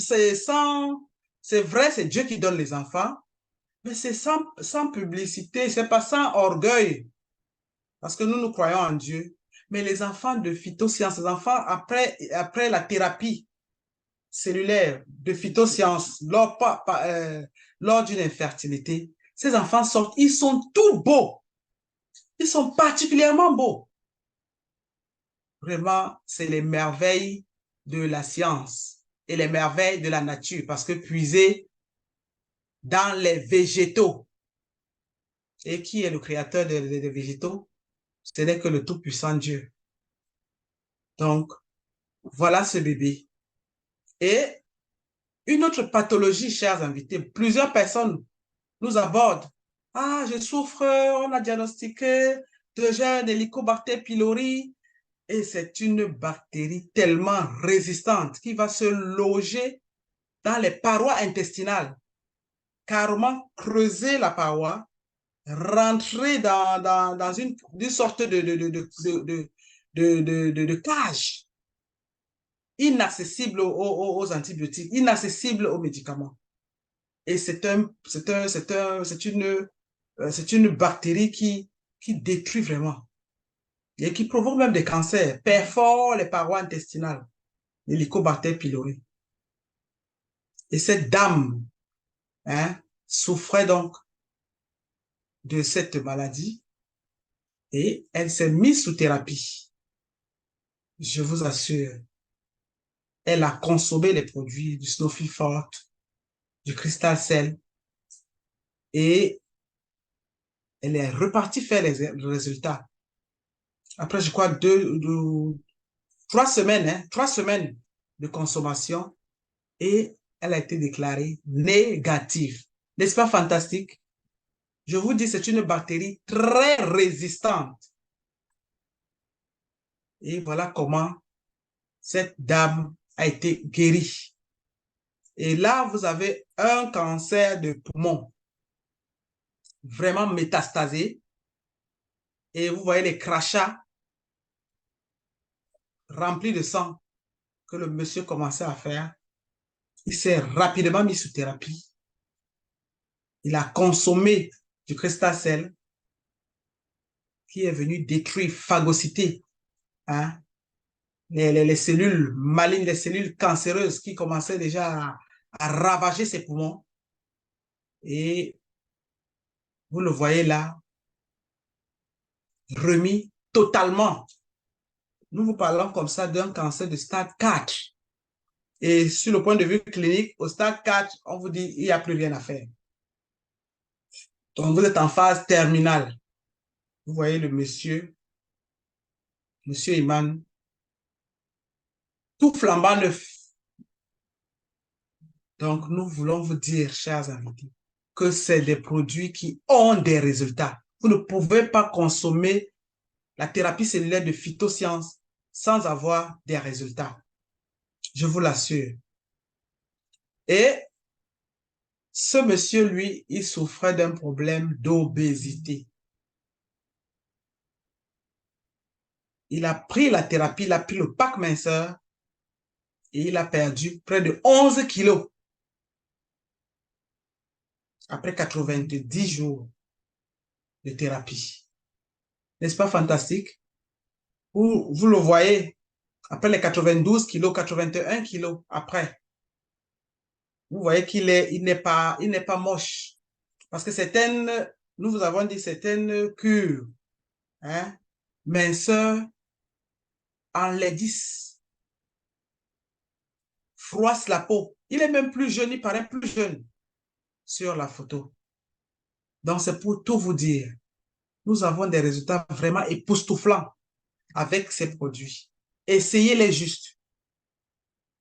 vrai, c'est Dieu qui donne les enfants, mais c'est sans publicité, c'est pas sans orgueil, parce que nous croyons en Dieu. Mais les enfants de phytosciences, les enfants après la thérapie cellulaire de phytosciences, lors d'une infertilité, ces enfants sortent, ils sont tout beaux. Ils sont particulièrement beaux. Vraiment, c'est les merveilles de la science et les merveilles de la nature, parce que puiser dans les végétaux. Et qui est le créateur des végétaux? Ce n'est que le tout-puissant Dieu. Donc, voilà ce bébé. Et une autre pathologie, chers invités, plusieurs personnes nous abordent. Ah, je souffre, on a diagnostiqué de gène Helicobacter pylori. Et c'est une bactérie tellement résistante qui va se loger dans les parois intestinales, carrément creuser la paroi, rentrer dans une sorte de cage inaccessible aux antibiotiques, inaccessible aux médicaments. Et c'est une bactérie qui détruit vraiment et qui provoque même des cancers, perfore les parois intestinales, l'Helicobacter pylori. Et cette dame souffrait donc de cette maladie et elle s'est mise sous thérapie. Je vous assure, elle a consommé les produits du Snowfil Forte, du Crystal Cell et elle est repartie faire les résultats. Après, je crois, 3 semaines de consommation et elle a été déclarée négative. N'est-ce pas fantastique? Je vous dis, c'est une bactérie très résistante. Et voilà comment cette dame a été guérie. Et là, vous avez un cancer de poumon vraiment métastasé. Et vous voyez les crachats remplis de sang que le monsieur commençait à faire. Il s'est rapidement mis sous thérapie. Il a consommé du Crystal Cell qui est venu détruire, phagocyter les cellules malignes, les cellules cancéreuses qui commençaient déjà à ravager ses poumons. Et vous le voyez là, remis totalement. Nous vous parlons comme ça d'un cancer de stade 4. Et sur le point de vue clinique, au stade 4, on vous dit qu'il n'y a plus rien à faire. Donc, vous êtes en phase terminale. Vous voyez le monsieur Iman, tout flambant neuf. Donc, nous voulons vous dire, chers invités, que c'est des produits qui ont des résultats. Vous ne pouvez pas consommer la thérapie cellulaire de phytosciences sans avoir des résultats. Je vous l'assure. Et ce monsieur, lui, il souffrait d'un problème d'obésité. Il a pris la thérapie, il a pris le pack minceur et il a perdu près de 11 kilos après 90 jours de thérapie. N'est-ce pas fantastique? Vous le voyez, après les 92 kilos, 81 kilos après, vous voyez qu'il n'est pas moche. Parce que nous vous avons dit certaines cures, minceur enlaidissent, froissent la peau. Il est même plus jeune, il paraît plus jeune sur la photo. Donc, c'est pour tout vous dire. Nous avons des résultats vraiment époustouflants avec ces produits. Essayez-les juste.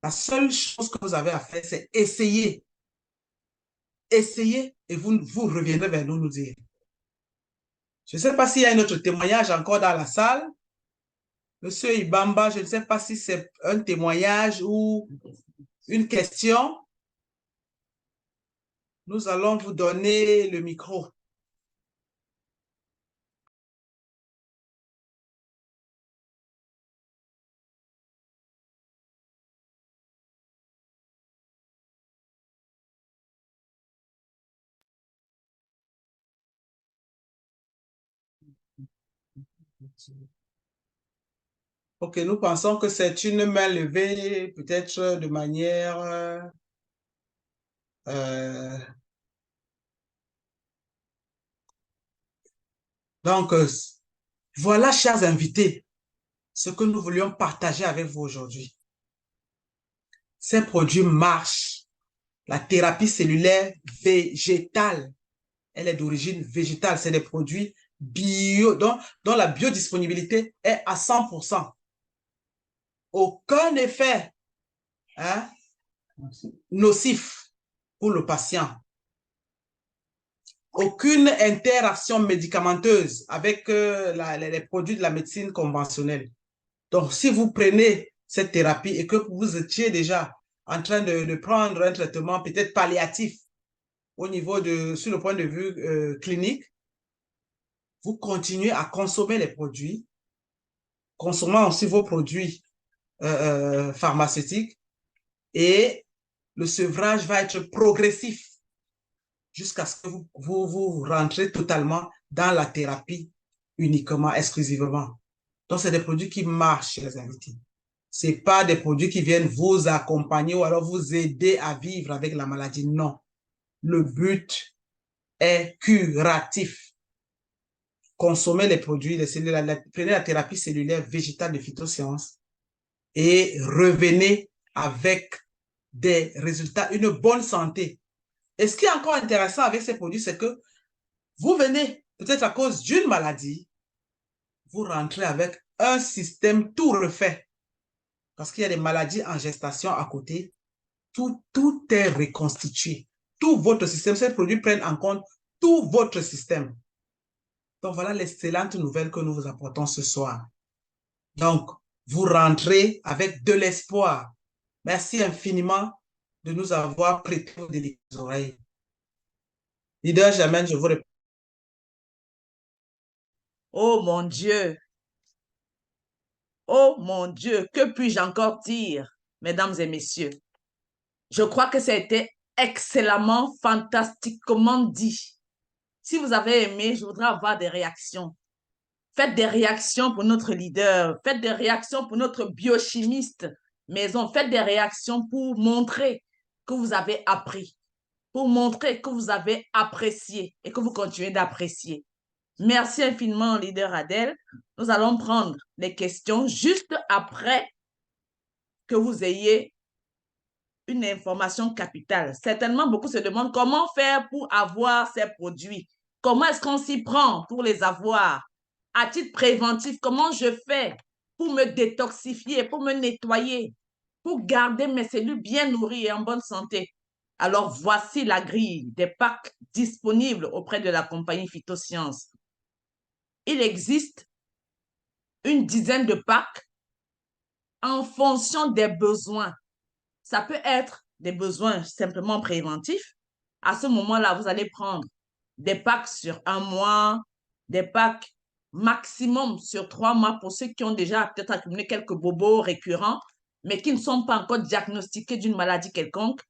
La seule chose que vous avez à faire, c'est essayer. Essayez et vous reviendrez vers nous dire. Je ne sais pas s'il y a un autre témoignage encore dans la salle. Monsieur Ibamba, je ne sais pas si c'est un témoignage ou une question. Nous allons vous donner le micro. Ok, nous pensons que c'est une main levée, peut-être de manière... Donc, voilà, chers invités, ce que nous voulions partager avec vous aujourd'hui. Ces produits marchent. La thérapie cellulaire végétale, elle est d'origine végétale. C'est des produits bio, dont la biodisponibilité est à 100%. Aucun effet nocif pour le patient. Aucune interaction médicamenteuse avec les produits de la médecine conventionnelle. Donc, si vous prenez cette thérapie et que vous étiez déjà en train de prendre un traitement peut-être palliatif au niveau sur le point de vue clinique, vous continuez à consommer les produits, consommant aussi vos produits pharmaceutiques et le sevrage va être progressif jusqu'à ce que vous rentrez totalement dans la thérapie uniquement, exclusivement. Donc, c'est des produits qui marchent, les invités. Ce n'est pas des produits qui viennent vous accompagner ou alors vous aider à vivre avec la maladie. Non. Le but est curatif. Consommez les produits, prenez la thérapie cellulaire végétale de phytosciences et revenez avec des résultats, une bonne santé. Et ce qui est encore intéressant avec ces produits, c'est que vous venez, peut-être à cause d'une maladie, vous rentrez avec un système tout refait. Parce qu'il y a des maladies en gestation à côté. Tout est reconstitué. Tout votre système, ces produits prennent en compte tout votre système. Donc, voilà l'excellente nouvelle que nous vous apportons ce soir. Donc, vous rentrez avec de l'espoir. Merci infiniment de nous avoir prêté vos délicates oreilles. Leader Germaine, je vous réponds.
Oh mon Dieu! Oh mon Dieu! Que puis-je encore dire, mesdames et messieurs? Je crois que c'était excellemment, fantastiquement dit. Si vous avez aimé, je voudrais avoir des réactions. Faites des réactions pour notre leader. Faites des réactions pour notre biochimiste maison. Faites des réactions pour montrer que vous avez appris, pour montrer que vous avez apprécié et que vous continuez d'apprécier. Merci infiniment, leader Adèle. Nous allons prendre les questions juste après que vous ayez une information capitale. Certainement, beaucoup se demandent comment faire pour avoir ces produits. Comment est-ce qu'on s'y prend pour les avoir? À titre préventif, comment je fais pour me détoxifier, pour me nettoyer, pour garder mes cellules bien nourries et en bonne santé? Alors, voici la grille des packs disponibles auprès de la compagnie Phytosciences. Il existe une dizaine de packs en fonction des besoins. Ça peut être des besoins simplement préventifs. À ce moment-là, vous allez prendre des packs sur 1 mois, des packs maximum sur 3 mois pour ceux qui ont déjà peut-être accumulé quelques bobos récurrents, mais qui ne sont pas encore diagnostiqués d'une maladie quelconque.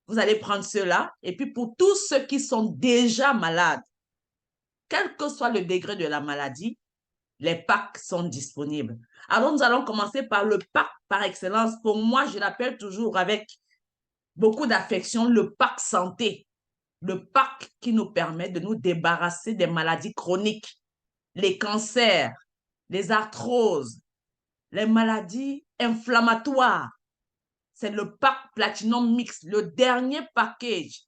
Vous allez prendre ceux-là. Et puis pour tous ceux qui sont déjà malades, quel que soit le degré de la maladie, les packs sont disponibles. Alors, nous allons commencer par le pack par excellence. Pour moi, je l'appelle toujours avec beaucoup d'affection le pack santé. Le pack qui nous permet de nous débarrasser des maladies chroniques, les cancers, les arthroses, les maladies inflammatoires. C'est le pack Platinum Mix, le dernier package.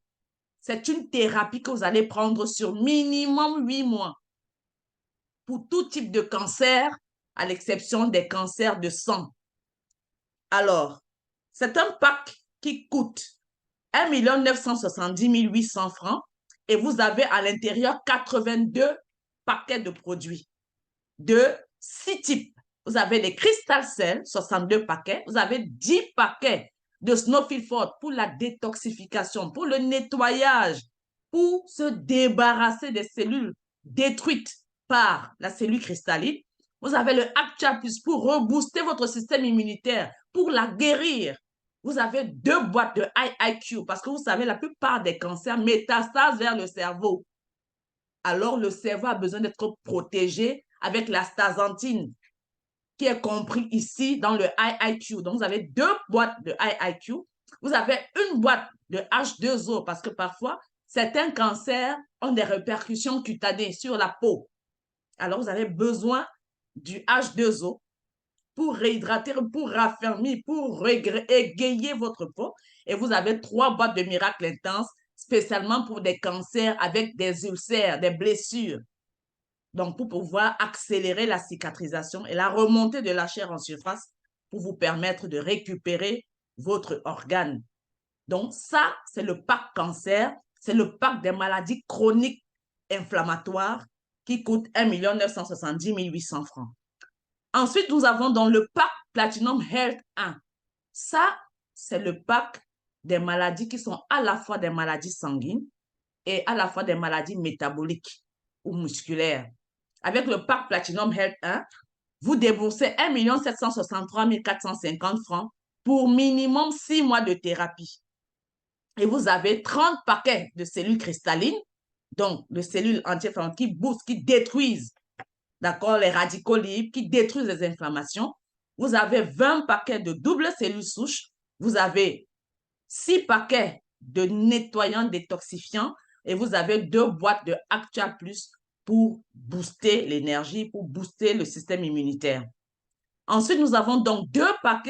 C'est une thérapie que vous allez prendre sur minimum 8 mois pour tout type de cancer, à l'exception des cancers de sang. Alors, c'est un pack qui coûte 1 970 800 francs et vous avez à l'intérieur 82 paquets de produits de 6 types. Vous avez les Crystal Cell, 62 paquets. Vous avez 10 paquets de Snowfield Fort pour la détoxification, pour le nettoyage, pour se débarrasser des cellules détruites par la cellule cristalline. Vous avez le Actia Plus pour rebooster votre système immunitaire, pour la guérir. Vous avez 2 boîtes de IIQ parce que vous savez, la plupart des cancers métastasent vers le cerveau. Alors, le cerveau a besoin d'être protégé avec la stazantine qui est compris ici dans le IIQ. Donc, vous avez 2 boîtes de IIQ. Vous avez une boîte de H2O parce que parfois, certains cancers ont des répercussions cutanées sur la peau. Alors, vous avez besoin du H2O pour réhydrater, pour raffermir, pour égayer votre peau. Et vous avez 3 boîtes de Miracle Intense spécialement pour des cancers avec des ulcères, des blessures. Donc, pour pouvoir accélérer la cicatrisation et la remontée de la chair en surface pour vous permettre de récupérer votre organe. Donc, ça, c'est le pack cancer, c'est le pack des maladies chroniques inflammatoires qui coûte 1 970 800 francs. Ensuite, nous avons dans le pack Platinum Health 1. Ça, c'est le pack des maladies qui sont à la fois des maladies sanguines et à la fois des maladies métaboliques ou musculaires. Avec le pack Platinum Health 1, vous déboursez 1 763 450 francs pour minimum 6 mois de thérapie. Et vous avez 30 paquets de cellules cristallines, donc de cellules anti-inflammatoires qui boostent, qui détruisent, d'accord, les radicaux libres, qui détruisent les inflammations. Vous avez 20 paquets de doubles cellules souches. Vous avez 6 paquets de nettoyants détoxifiants et vous avez 2 boîtes de Actia Plus pour booster l'énergie, pour booster le système immunitaire. Ensuite, nous avons donc 2 packs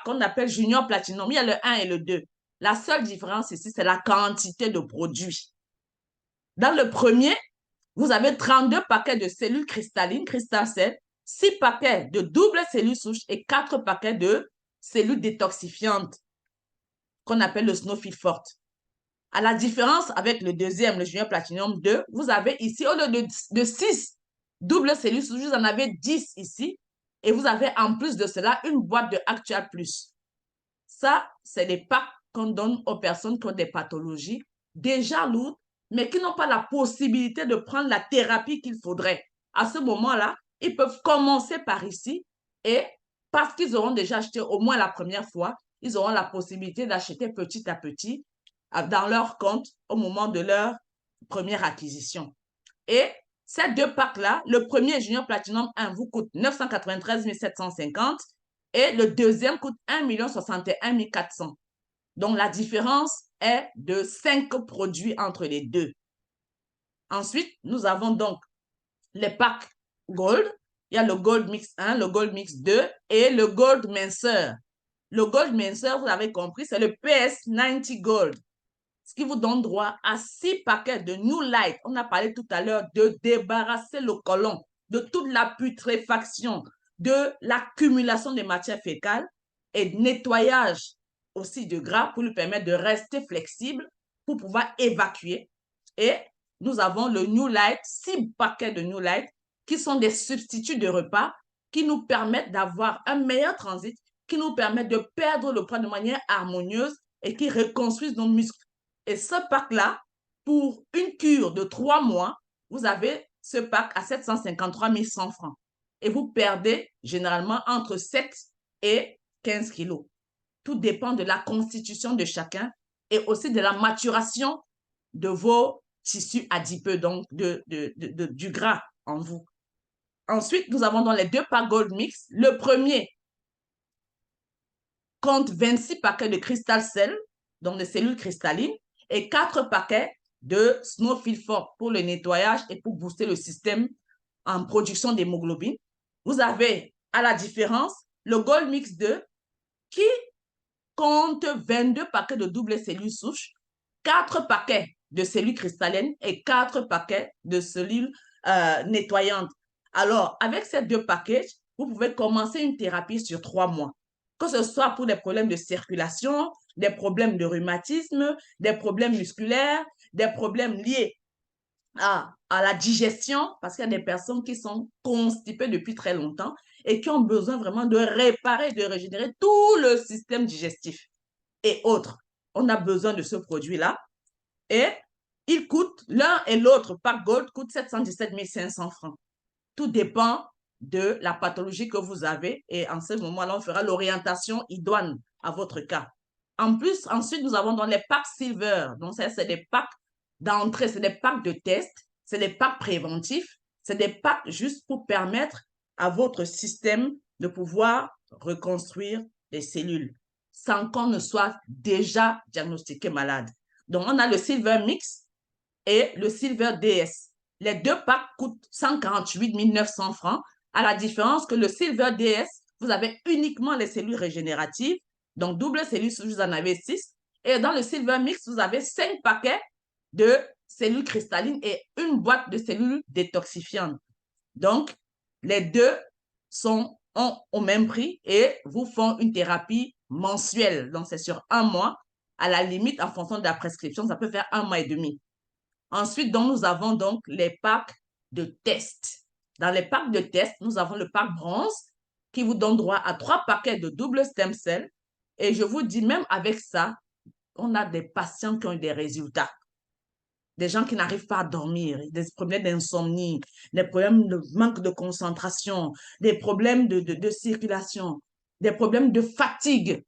qu'on appelle Junior Platinum. Il y a le 1 et le 2. La seule différence ici, c'est la quantité de produits. Dans le premier, vous avez 32 paquets de cellules cristallines, Crystal Cell, 6 paquets de doubles cellules souches et 4 paquets de cellules détoxifiantes qu'on appelle le Snowfield Fort. À la différence avec le deuxième, le Junior Platinum 2, vous avez ici, au lieu de 6 doubles cellules souches, vous en avez 10 ici. Et vous avez en plus de cela une boîte de Actia Plus. Ça, c'est les packs qu'on donne aux personnes qui ont des pathologies déjà lourdes, mais qui n'ont pas la possibilité de prendre la thérapie qu'il faudrait. À ce moment-là, ils peuvent commencer par ici et parce qu'ils auront déjà acheté au moins la première fois, ils auront la possibilité d'acheter petit à petit dans leur compte au moment de leur première acquisition. Et ces 2 packs-là, le premier Junior Platinum 1 vous coûte 993 750 et le deuxième coûte 1 061 400. Donc, la différence est de 5 produits entre les deux. Ensuite, nous avons donc les packs Gold. Il y a le Gold Mix 1, le Gold Mix 2 et le Gold Minceur. Le Gold Minceur, vous avez compris, c'est le PS90 Gold, ce qui vous donne droit à 6 paquets de New Light. On a parlé tout à l'heure de débarrasser le côlon de toute la putréfaction, de l'accumulation des matières fécales et de nettoyage aussi de gras pour lui permettre de rester flexible pour pouvoir évacuer. Et nous avons le New Light, 6 paquets de New Light qui sont des substituts de repas qui nous permettent d'avoir un meilleur transit, qui nous permettent de perdre le poids de manière harmonieuse et qui reconstruisent nos muscles. Et ce pack-là, pour une cure de 3 mois, vous avez ce pack à 753 100 francs. Et vous perdez généralement entre 7 et 15 kilos. Tout dépend de la constitution de chacun et aussi de la maturation de vos tissus adipeux, donc du gras en vous. Ensuite, nous avons dans les 2 packs Gold Mix. Le premier compte 26 paquets de Crystal Cell, donc des cellules cristallines, et 4 paquets de Snowfield Fort pour le nettoyage et pour booster le système en production d'hémoglobine. Vous avez à la différence, le Gold Mix 2 qui compte 22 paquets de double cellules souches, 4 paquets de cellules cristallines et 4 paquets de cellules nettoyantes. Alors, avec ces 2 paquets, vous pouvez commencer une thérapie sur 3 mois, que ce soit pour des problèmes de circulation, des problèmes de rhumatisme, des problèmes musculaires, des problèmes liés à la digestion, parce qu'il y a des personnes qui sont constipées depuis très longtemps et qui ont besoin vraiment de réparer, de régénérer tout le système digestif et autres. On a besoin de ce produit-là et il coûte, l'un et l'autre, Pack Gold coûte 717 500 francs. Tout dépend de la pathologie que vous avez et en ce moment-là, on fera l'orientation idoine à votre cas. En plus, ensuite, nous avons dans les packs Silver. Donc, ça, c'est des packs d'entrée, c'est des packs de test, c'est des packs préventifs, c'est des packs juste pour permettre à votre système de pouvoir reconstruire les cellules sans qu'on ne soit déjà diagnostiqué malade. Donc, on a le Silver Mix et le Silver DS. Les 2 packs coûtent 148 900 francs, à la différence que le Silver DS, vous avez uniquement les cellules régénératives, donc double cellule, vous en avez 6. Et dans le Silver Mix, vous avez 5 paquets de cellules cristallines et une boîte de cellules détoxifiantes. Donc, les 2 sont au même prix et vous font une thérapie mensuelle. Donc, c'est sur 1 mois. À la limite, en fonction de la prescription, ça peut faire 1 mois et demi. Ensuite, donc, nous avons donc les packs de tests. Dans les packs de tests, nous avons le pack bronze qui vous donne droit à 3 paquets de double stem cell. Et je vous dis, même avec ça, on a des patients qui ont eu des résultats. Des gens qui n'arrivent pas à dormir, des problèmes d'insomnie, des problèmes de manque de concentration, des problèmes de circulation, des problèmes de fatigue.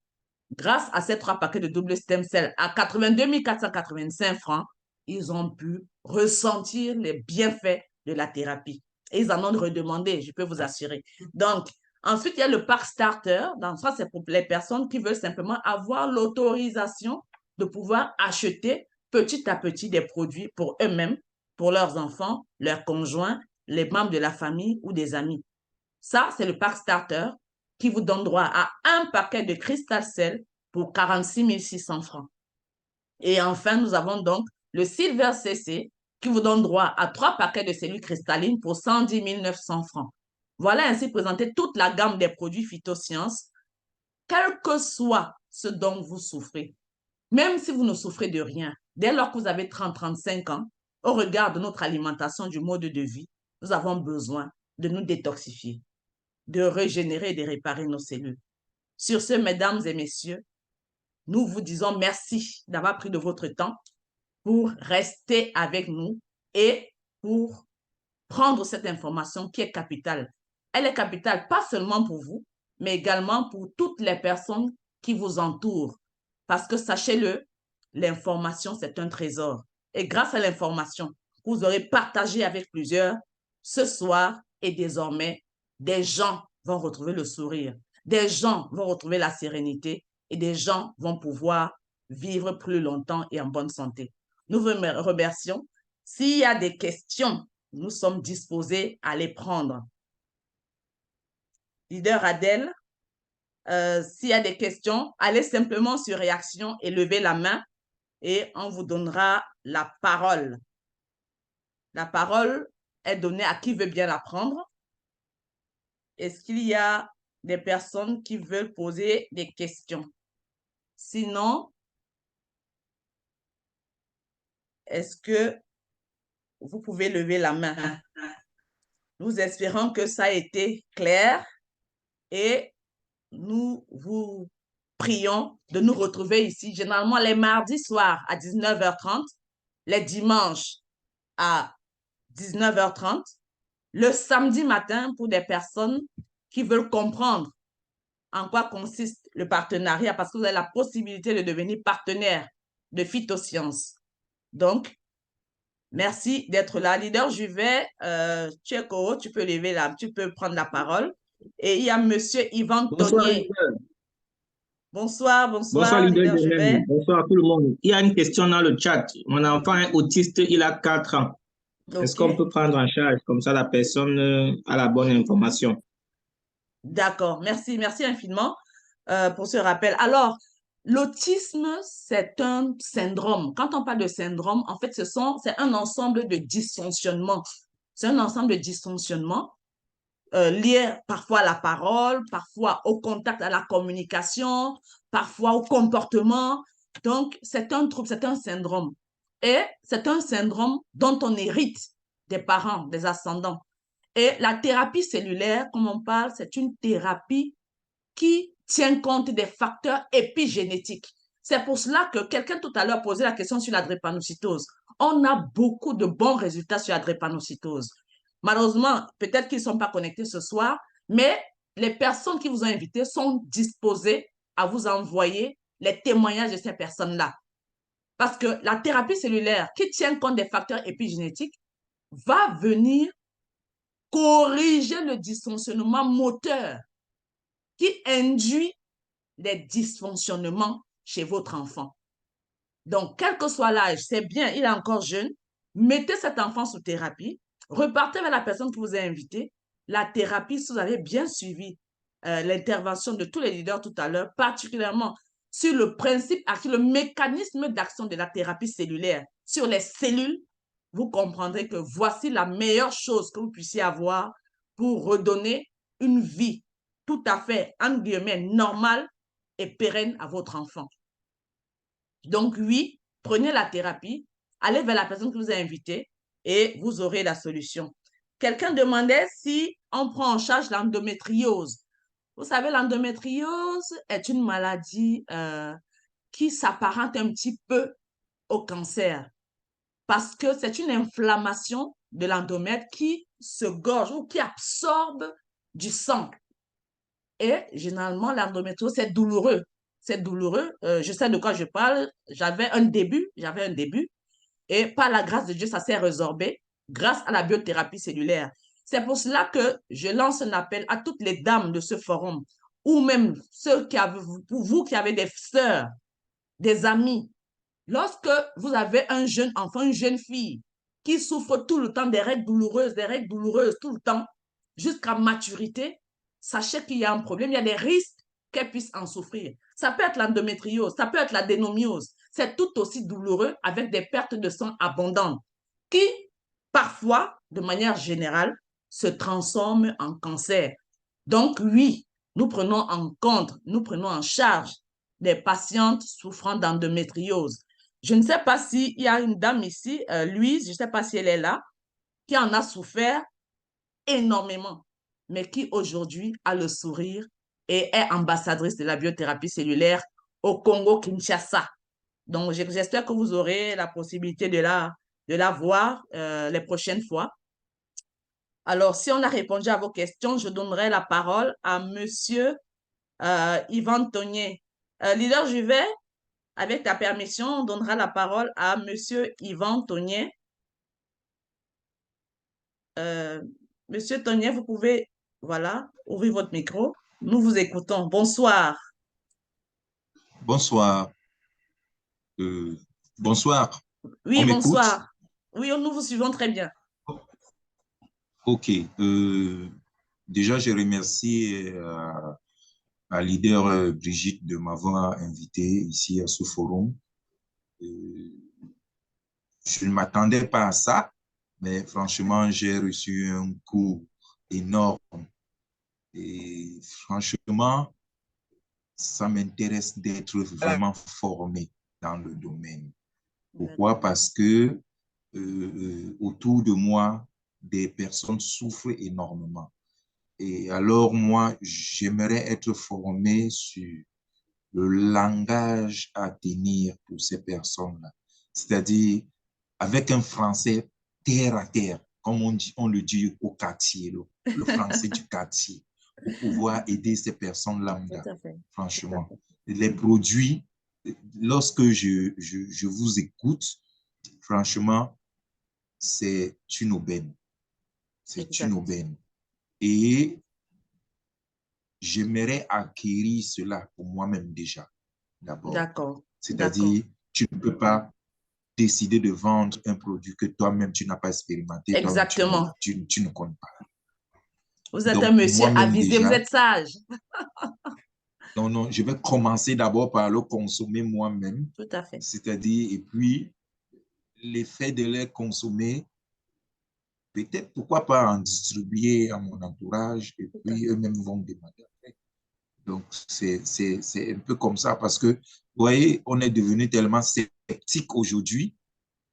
Grâce à ces 3 paquets de double stem cell à 82 485 francs, ils ont pu ressentir les bienfaits de la thérapie. Et ils en ont redemandé, je peux vous assurer. Donc, ensuite, il y a le pack starter. Donc, ça, c'est pour les personnes qui veulent simplement avoir l'autorisation de pouvoir acheter petit à petit des produits pour eux-mêmes, pour leurs enfants, leurs conjoints, les membres de la famille ou des amis. Ça, c'est le pack starter qui vous donne droit à un paquet de Crystal Cell pour 46 600 francs. Et enfin, nous avons donc le Silver CC qui vous donne droit à 3 paquets de cellules cristallines pour 110 900 francs. Voilà ainsi présenté toute la gamme des produits phytosciences, quel que soit ce dont vous souffrez. Même si vous ne souffrez de rien, dès lors que vous avez 30-35 ans, au regard de notre alimentation, du mode de vie, nous avons besoin de nous détoxifier, de régénérer et de réparer nos cellules. Sur ce, mesdames et messieurs, nous vous disons merci d'avoir pris de votre temps pour rester avec nous et pour prendre cette information qui est capitale. Elle est capitale pas seulement pour vous, mais également pour toutes les personnes qui vous entourent. Parce que sachez-le, l'information, c'est un trésor. Et grâce à l'information que vous aurez partagée avec plusieurs, ce soir et désormais, des gens vont retrouver le sourire, des gens vont retrouver la sérénité et des gens vont pouvoir vivre plus longtemps et en bonne santé. Nous vous remercions. S'il y a des questions, nous sommes disposés à les prendre. Leader Adèle, s'il y a des questions, allez simplement sur réaction et levez la main et on vous donnera la parole. La parole est donnée à qui veut bien la prendre. Est-ce qu'il y a des personnes qui veulent poser des questions? Sinon, est-ce que vous pouvez lever la main? Nous espérons que ça a été clair et nous vous prions de nous retrouver ici, généralement les mardis soirs à 19h30, les dimanches à 19h30, le samedi matin pour des personnes qui veulent comprendre en quoi consiste le partenariat, parce que vous avez la possibilité de devenir partenaire de Phytosciences. Donc, merci d'être là. Leader Juvet, Tcheko, tu peux lever là, tu peux prendre la parole. Et il y a monsieur Yvan Tonnier. Bonsoir,
Bonsoir,
leader Juvet.
Bonsoir à tout le monde. Il y a une question dans le chat. Mon enfant est autiste, il a 4 ans. Okay. Est-ce qu'on peut prendre en charge comme ça la personne a la bonne information?
D'accord, merci, merci infiniment pour ce rappel. Alors, l'autisme, c'est un syndrome. Quand on parle de syndrome, en fait, c'est un ensemble de dysfonctionnements. C'est un ensemble de dysfonctionnements liés parfois à la parole, parfois au contact, à la communication, parfois au comportement. Donc, c'est un trouble, c'est un syndrome. Et c'est un syndrome dont on hérite des parents, des ascendants. Et la thérapie cellulaire, comme on parle, c'est une thérapie qui tient compte des facteurs épigénétiques. C'est pour cela que quelqu'un tout à l'heure posait la question sur la drépanocytose. On a beaucoup de bons résultats sur la drépanocytose. Malheureusement, peut-être qu'ils ne sont pas connectés ce soir, mais les personnes qui vous ont invité sont disposées à vous envoyer les témoignages de ces personnes-là. Parce que la thérapie cellulaire qui tient compte des facteurs épigénétiques va venir corriger le dysfonctionnement moteur qui induit les dysfonctionnements chez votre enfant. Donc, quel que soit l'âge, c'est bien, il est encore jeune, mettez cet enfant sous thérapie, repartez vers la personne qui vous a invité. La thérapie, si vous avez bien suivi l'intervention de tous les leaders tout à l'heure, particulièrement sur le principe, sur le mécanisme d'action de la thérapie cellulaire, sur les cellules, vous comprendrez que voici la meilleure chose que vous puissiez avoir pour redonner une vie tout à fait, entre guillemets, normale et pérenne à votre enfant. Donc, oui, prenez la thérapie, allez vers la personne qui vous a invité et vous aurez la solution. Quelqu'un demandait si on prend en charge l'endométriose. Vous savez, l'endométriose est une maladie qui s'apparente un petit peu au cancer parce que c'est une inflammation de l'endomètre qui se gorge ou qui absorbe du sang. Et généralement, l'endométriose, c'est douloureux. C'est douloureux. Je sais de quoi je parle. J'avais un début. Et par la grâce de Dieu, ça s'est résorbé grâce à la biothérapie cellulaire. C'est pour cela que je lance un appel à toutes les dames de ce forum, ou même ceux qui avez, pour vous qui avez des sœurs, des amis. Lorsque vous avez un jeune enfant, une jeune fille qui souffre tout le temps des règles douloureuses tout le temps, jusqu'à maturité, sachez qu'il y a un problème, il y a des risques qu'elle puisse en souffrir. Ça peut être l'endométriose, ça peut être l'adénomiose. C'est tout aussi douloureux avec des pertes de sang abondantes qui, parfois, de manière générale, se transforment en cancer. Donc, oui, nous prenons en compte, nous prenons en charge des patientes souffrant d'endométriose. Je ne sais pas s'il y a une dame ici, Louise, je ne sais pas si elle est là, qui en a souffert énormément, mais qui aujourd'hui a le sourire et est ambassadrice de la biothérapie cellulaire au Congo-Kinshasa. Donc, j'espère que vous aurez la possibilité de la voir les prochaines fois. Alors, si on a répondu à vos questions, je donnerai la parole à Monsieur Yvan Tonier. Leader Juvet, avec ta permission, on donnera la parole à Monsieur Yvan Tonier. Monsieur Tonier, vous pouvez, voilà, ouvrir votre micro. Nous vous écoutons. Bonsoir.
Bonsoir. Bonsoir.
Oui,
On m'écoute?
bonsoir. Oui, nous vous suivons très bien.
OK. Déjà, je remercie la leader Brigitte de m'avoir invité ici à ce forum. Je ne m'attendais pas à ça, mais franchement, j'ai reçu un coup énorme. Et franchement, ça m'intéresse d'être vraiment formé dans le domaine. Pourquoi? Parce que autour de moi, des personnes souffrent énormément. Et alors, moi, j'aimerais être formé sur le langage à tenir pour ces personnes-là. C'est-à-dire, avec un français terre à terre, comme on le dit au quartier, le français du quartier, pour pouvoir aider ces personnes-là. Franchement, les produits, lorsque je vous écoute, franchement, c'est une aubaine. C'est une aubaine. Et j'aimerais acquérir cela pour moi-même déjà, d'abord.
D'accord.
C'est-à-dire, tu ne peux pas décider de vendre un produit que toi-même, tu n'as pas expérimenté.
Exactement.
Tu ne connais pas.
Vous êtes
Donc,
un monsieur
moi-même
avisé, vous
déjà,
êtes sage.
non, non, je vais commencer d'abord par le consommer moi-même,
Tout à fait.
c'est-à-dire, et puis, l'effet de les consommer, peut-être, pourquoi pas en distribuer à mon entourage, et puis eux-mêmes vont demander après. Donc, c'est un peu comme ça, parce que, vous voyez, on est devenu tellement sceptique aujourd'hui.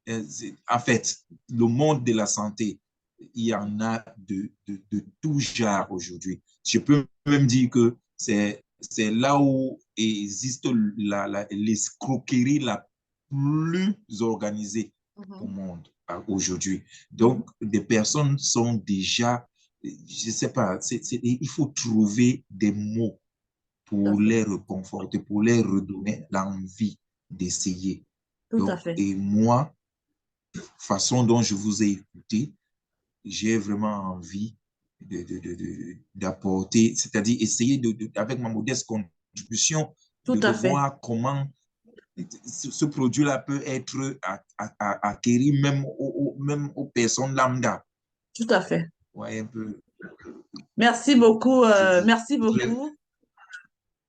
En fait, le monde de la santé, il y en a de tout genre aujourd'hui. Je peux même dire que c'est là où existe l'escroquerie la plus organisée au monde aujourd'hui. Donc, des personnes sont déjà, je ne sais pas, il faut trouver des mots
Tout à
pour
fait.
les reconforter, pour les redonner l'envie d'essayer.
Tout à
Donc,
fait.
et moi, façon dont je vous ai écouté, j'ai vraiment envie d'apporter, c'est-à-dire essayer avec ma modeste contribution,
Tout
de
à fait.
voir comment ce produit-là peut être acquis même même aux personnes lambda.
Tout à fait.
Ouais, un peu.
Merci beaucoup.
Je
Merci
voudrais
beaucoup.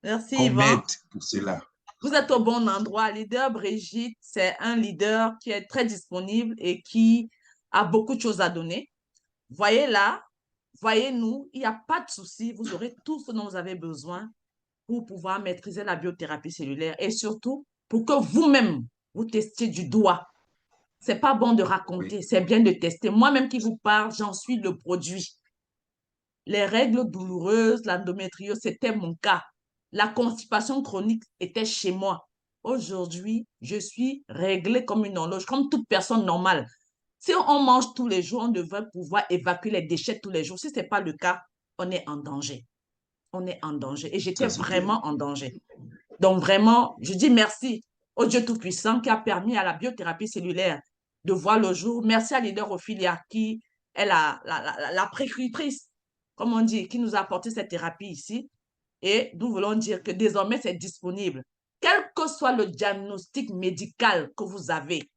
Merci
qu'on
Yvan.
m'aide pour cela.
Vous êtes au bon endroit. Leader Brigitte, c'est un leader qui est très disponible et qui a beaucoup de choses à donner. Voyez là, voyez-nous, il n'y a pas de souci. Vous aurez tout ce dont vous avez besoin pour pouvoir maîtriser la biothérapie cellulaire et surtout pour que vous-même, vous testiez du doigt. C'est pas bon de raconter,
Oui.
c'est bien de tester. Moi-même qui vous parle, j'en suis le produit. Les règles douloureuses, l'endométriose, c'était mon cas. La constipation chronique était chez moi. Aujourd'hui, je suis réglée comme une horloge, comme toute personne normale. Si on mange tous les jours, on devrait pouvoir évacuer les déchets tous les jours. Si ce n'est pas le cas, on est en danger. On est en danger. Et j'étais
Ça, c'est clair.
vraiment en danger. Donc vraiment, je dis merci au Dieu Tout-Puissant qui a permis à la biothérapie cellulaire de voir le jour. Merci à Leader Ophelia qui est la précutrice, comme on dit, qui nous a apporté cette thérapie ici. Et nous voulons dire que désormais, c'est disponible. Quel que soit le diagnostic médical que vous avez,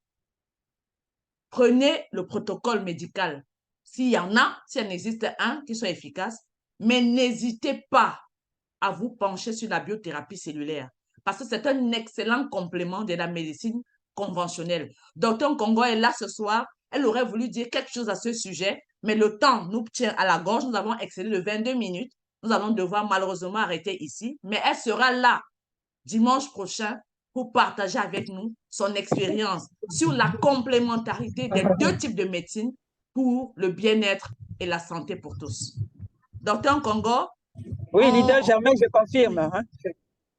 prenez le protocole médical. S'il y en a, s'il en existe un qui soit efficace, mais n'hésitez pas à vous pencher sur la biothérapie cellulaire parce que c'est un excellent complément de la médecine conventionnelle. Docteur Congo est là ce soir. Elle aurait voulu dire quelque chose à ce sujet, mais le temps nous tient à la gorge. Nous avons excédé de 22 minutes. Nous allons devoir malheureusement arrêter ici, mais elle sera là dimanche prochain pour partager avec nous son expérience sur la complémentarité des deux types de médecine pour le bien-être et la santé pour tous. Docteur Congo,
oui, leader Germain, je confirme. Hein.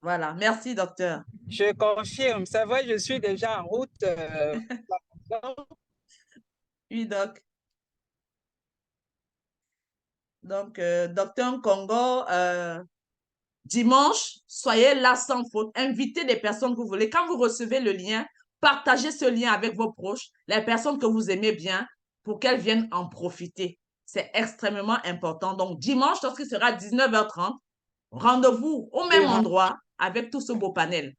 Voilà, merci docteur.
Je confirme, c'est vrai, je suis déjà en route.
Oui, doc. Donc, docteur Congo, dimanche, soyez là sans faute. Invitez des personnes que vous voulez. Quand vous recevez le lien, partagez ce lien avec vos proches, les personnes que vous aimez bien, pour qu'elles viennent en profiter. C'est extrêmement important. Donc, dimanche, lorsqu'il sera 19h30, rendez-vous au même endroit avec tout ce beau panel.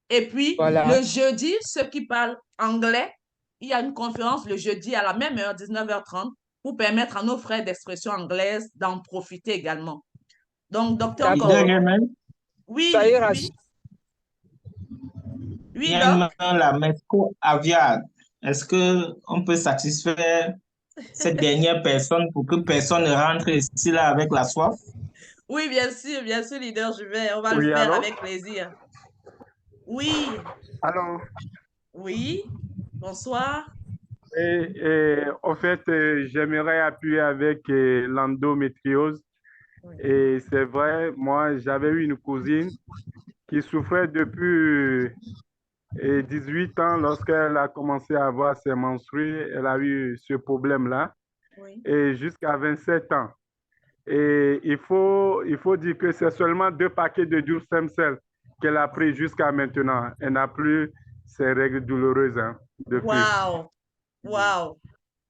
Et puis,
voilà.
le jeudi, ceux qui parlent anglais, il y a une conférence le jeudi à la même heure, 19h30, pour permettre à nos frères d'expression anglaise d'en profiter également. Donc, docteur Congo. Oui,
ça ira.
oui. Oui,
il y a la MESCO Aviad. Est-ce qu'on peut satisfaire cette dernière personne pour que personne ne rentre ici là avec la soif?
Oui, bien sûr, leader, on va le faire avec plaisir. Oui.
Allô?
Oui, bonsoir.
En fait, j'aimerais appuyer avec l'endométriose. Et c'est vrai, moi, j'avais eu une cousine qui souffrait depuis 18 ans. Lorsqu'elle a commencé à avoir ses menstrues, elle a eu ce problème-là.
Oui.
Et jusqu'à 27 ans. Et il faut dire que c'est seulement 2 paquets de dur stem cell qu'elle a pris jusqu'à maintenant. Elle n'a plus ces règles douloureuses depuis.
Wow! Wow!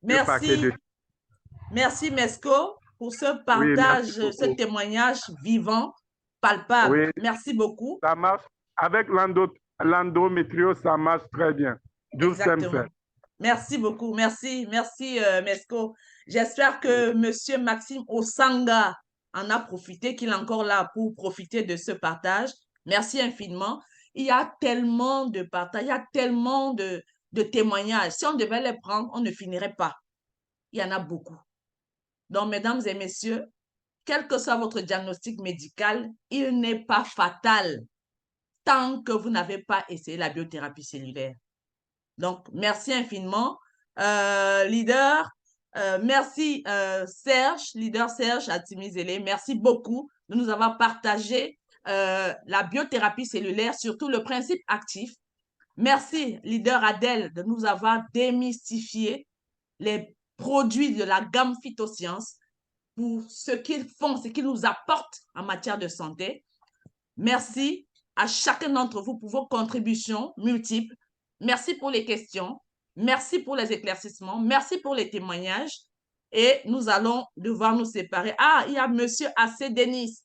Merci. Merci, Mesco, pour ce partage,
oui,
ce témoignage vivant, palpable.
Oui,
merci beaucoup.
Ça marche. Avec l'endométriose, ça marche très bien. Dur stem
Exactement.
cell.
Merci beaucoup. Merci, merci, Mesco. J'espère que Monsieur Maxime Osanga en a profité, qu'il est encore là pour profiter de ce partage. Merci infiniment. Il y a tellement de partages, il y a tellement de témoignages. Si on devait les prendre, on ne finirait pas. Il y en a beaucoup. Donc, mesdames et messieurs, quel que soit votre diagnostic médical, il n'est pas fatal tant que vous n'avez pas essayé la biothérapie cellulaire. Donc, merci infiniment. Leader, merci Serge, leader Serge Atimizele, merci beaucoup de nous avoir partagé la biothérapie cellulaire, surtout le principe actif. Merci, leader Adèle, de nous avoir démystifié les produits de la gamme phytosciences pour ce qu'ils font, ce qu'ils nous apportent en matière de santé. Merci à chacun d'entre vous pour vos contributions multiples. Merci pour les questions. Merci pour les éclaircissements. Merci pour les témoignages. Et nous allons devoir nous séparer. Ah, il y a Monsieur Assé Denis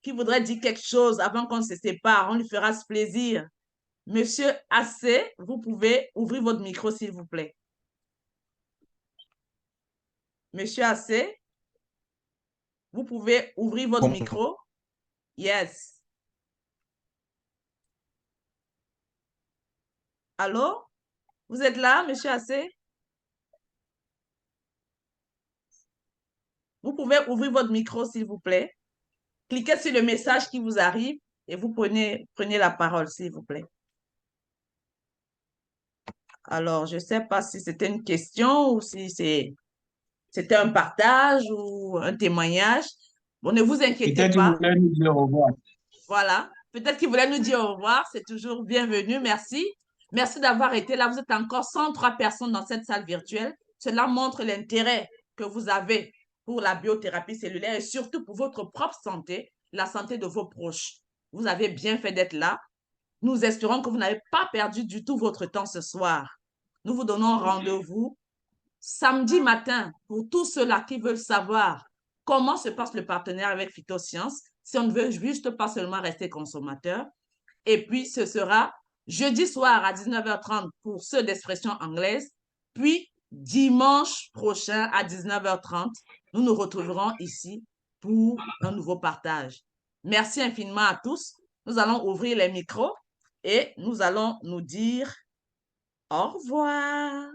qui voudrait dire quelque chose avant qu'on se sépare. On lui fera ce plaisir. Monsieur Assé, vous pouvez ouvrir votre micro, s'il vous plaît. Monsieur Assé, vous pouvez ouvrir votre micro. Yes. Allô? Vous êtes là, Monsieur Assé? Vous pouvez ouvrir votre micro, s'il vous plaît. Cliquez sur le message qui vous arrive et vous prenez la parole, s'il vous plaît. Alors, je ne sais pas si c'était une question ou si c'était un partage ou un témoignage. Bon, ne vous inquiétez
Peut-être
pas.
vous voulez nous dire au revoir.
Voilà. Peut-être qu'il voulait nous dire au revoir. C'est toujours bienvenu. Merci. Merci d'avoir été là. Vous êtes encore 103 personnes dans cette salle virtuelle. Cela montre l'intérêt que vous avez pour la biothérapie cellulaire et surtout pour votre propre santé, la santé de vos proches. Vous avez bien fait d'être là. Nous espérons que vous n'avez pas perdu du tout votre temps ce soir. Nous vous donnons rendez-vous samedi matin pour tous ceux-là qui veulent savoir comment se passe le partenariat avec Phytosciences, si on ne veut juste pas seulement rester consommateur. Et puis, ce sera jeudi soir à 19h30 pour ceux d'expression anglaise, puis dimanche prochain à 19h30, nous nous retrouverons ici pour un nouveau partage. Merci infiniment à tous. Nous allons ouvrir les micros et nous allons nous dire au revoir.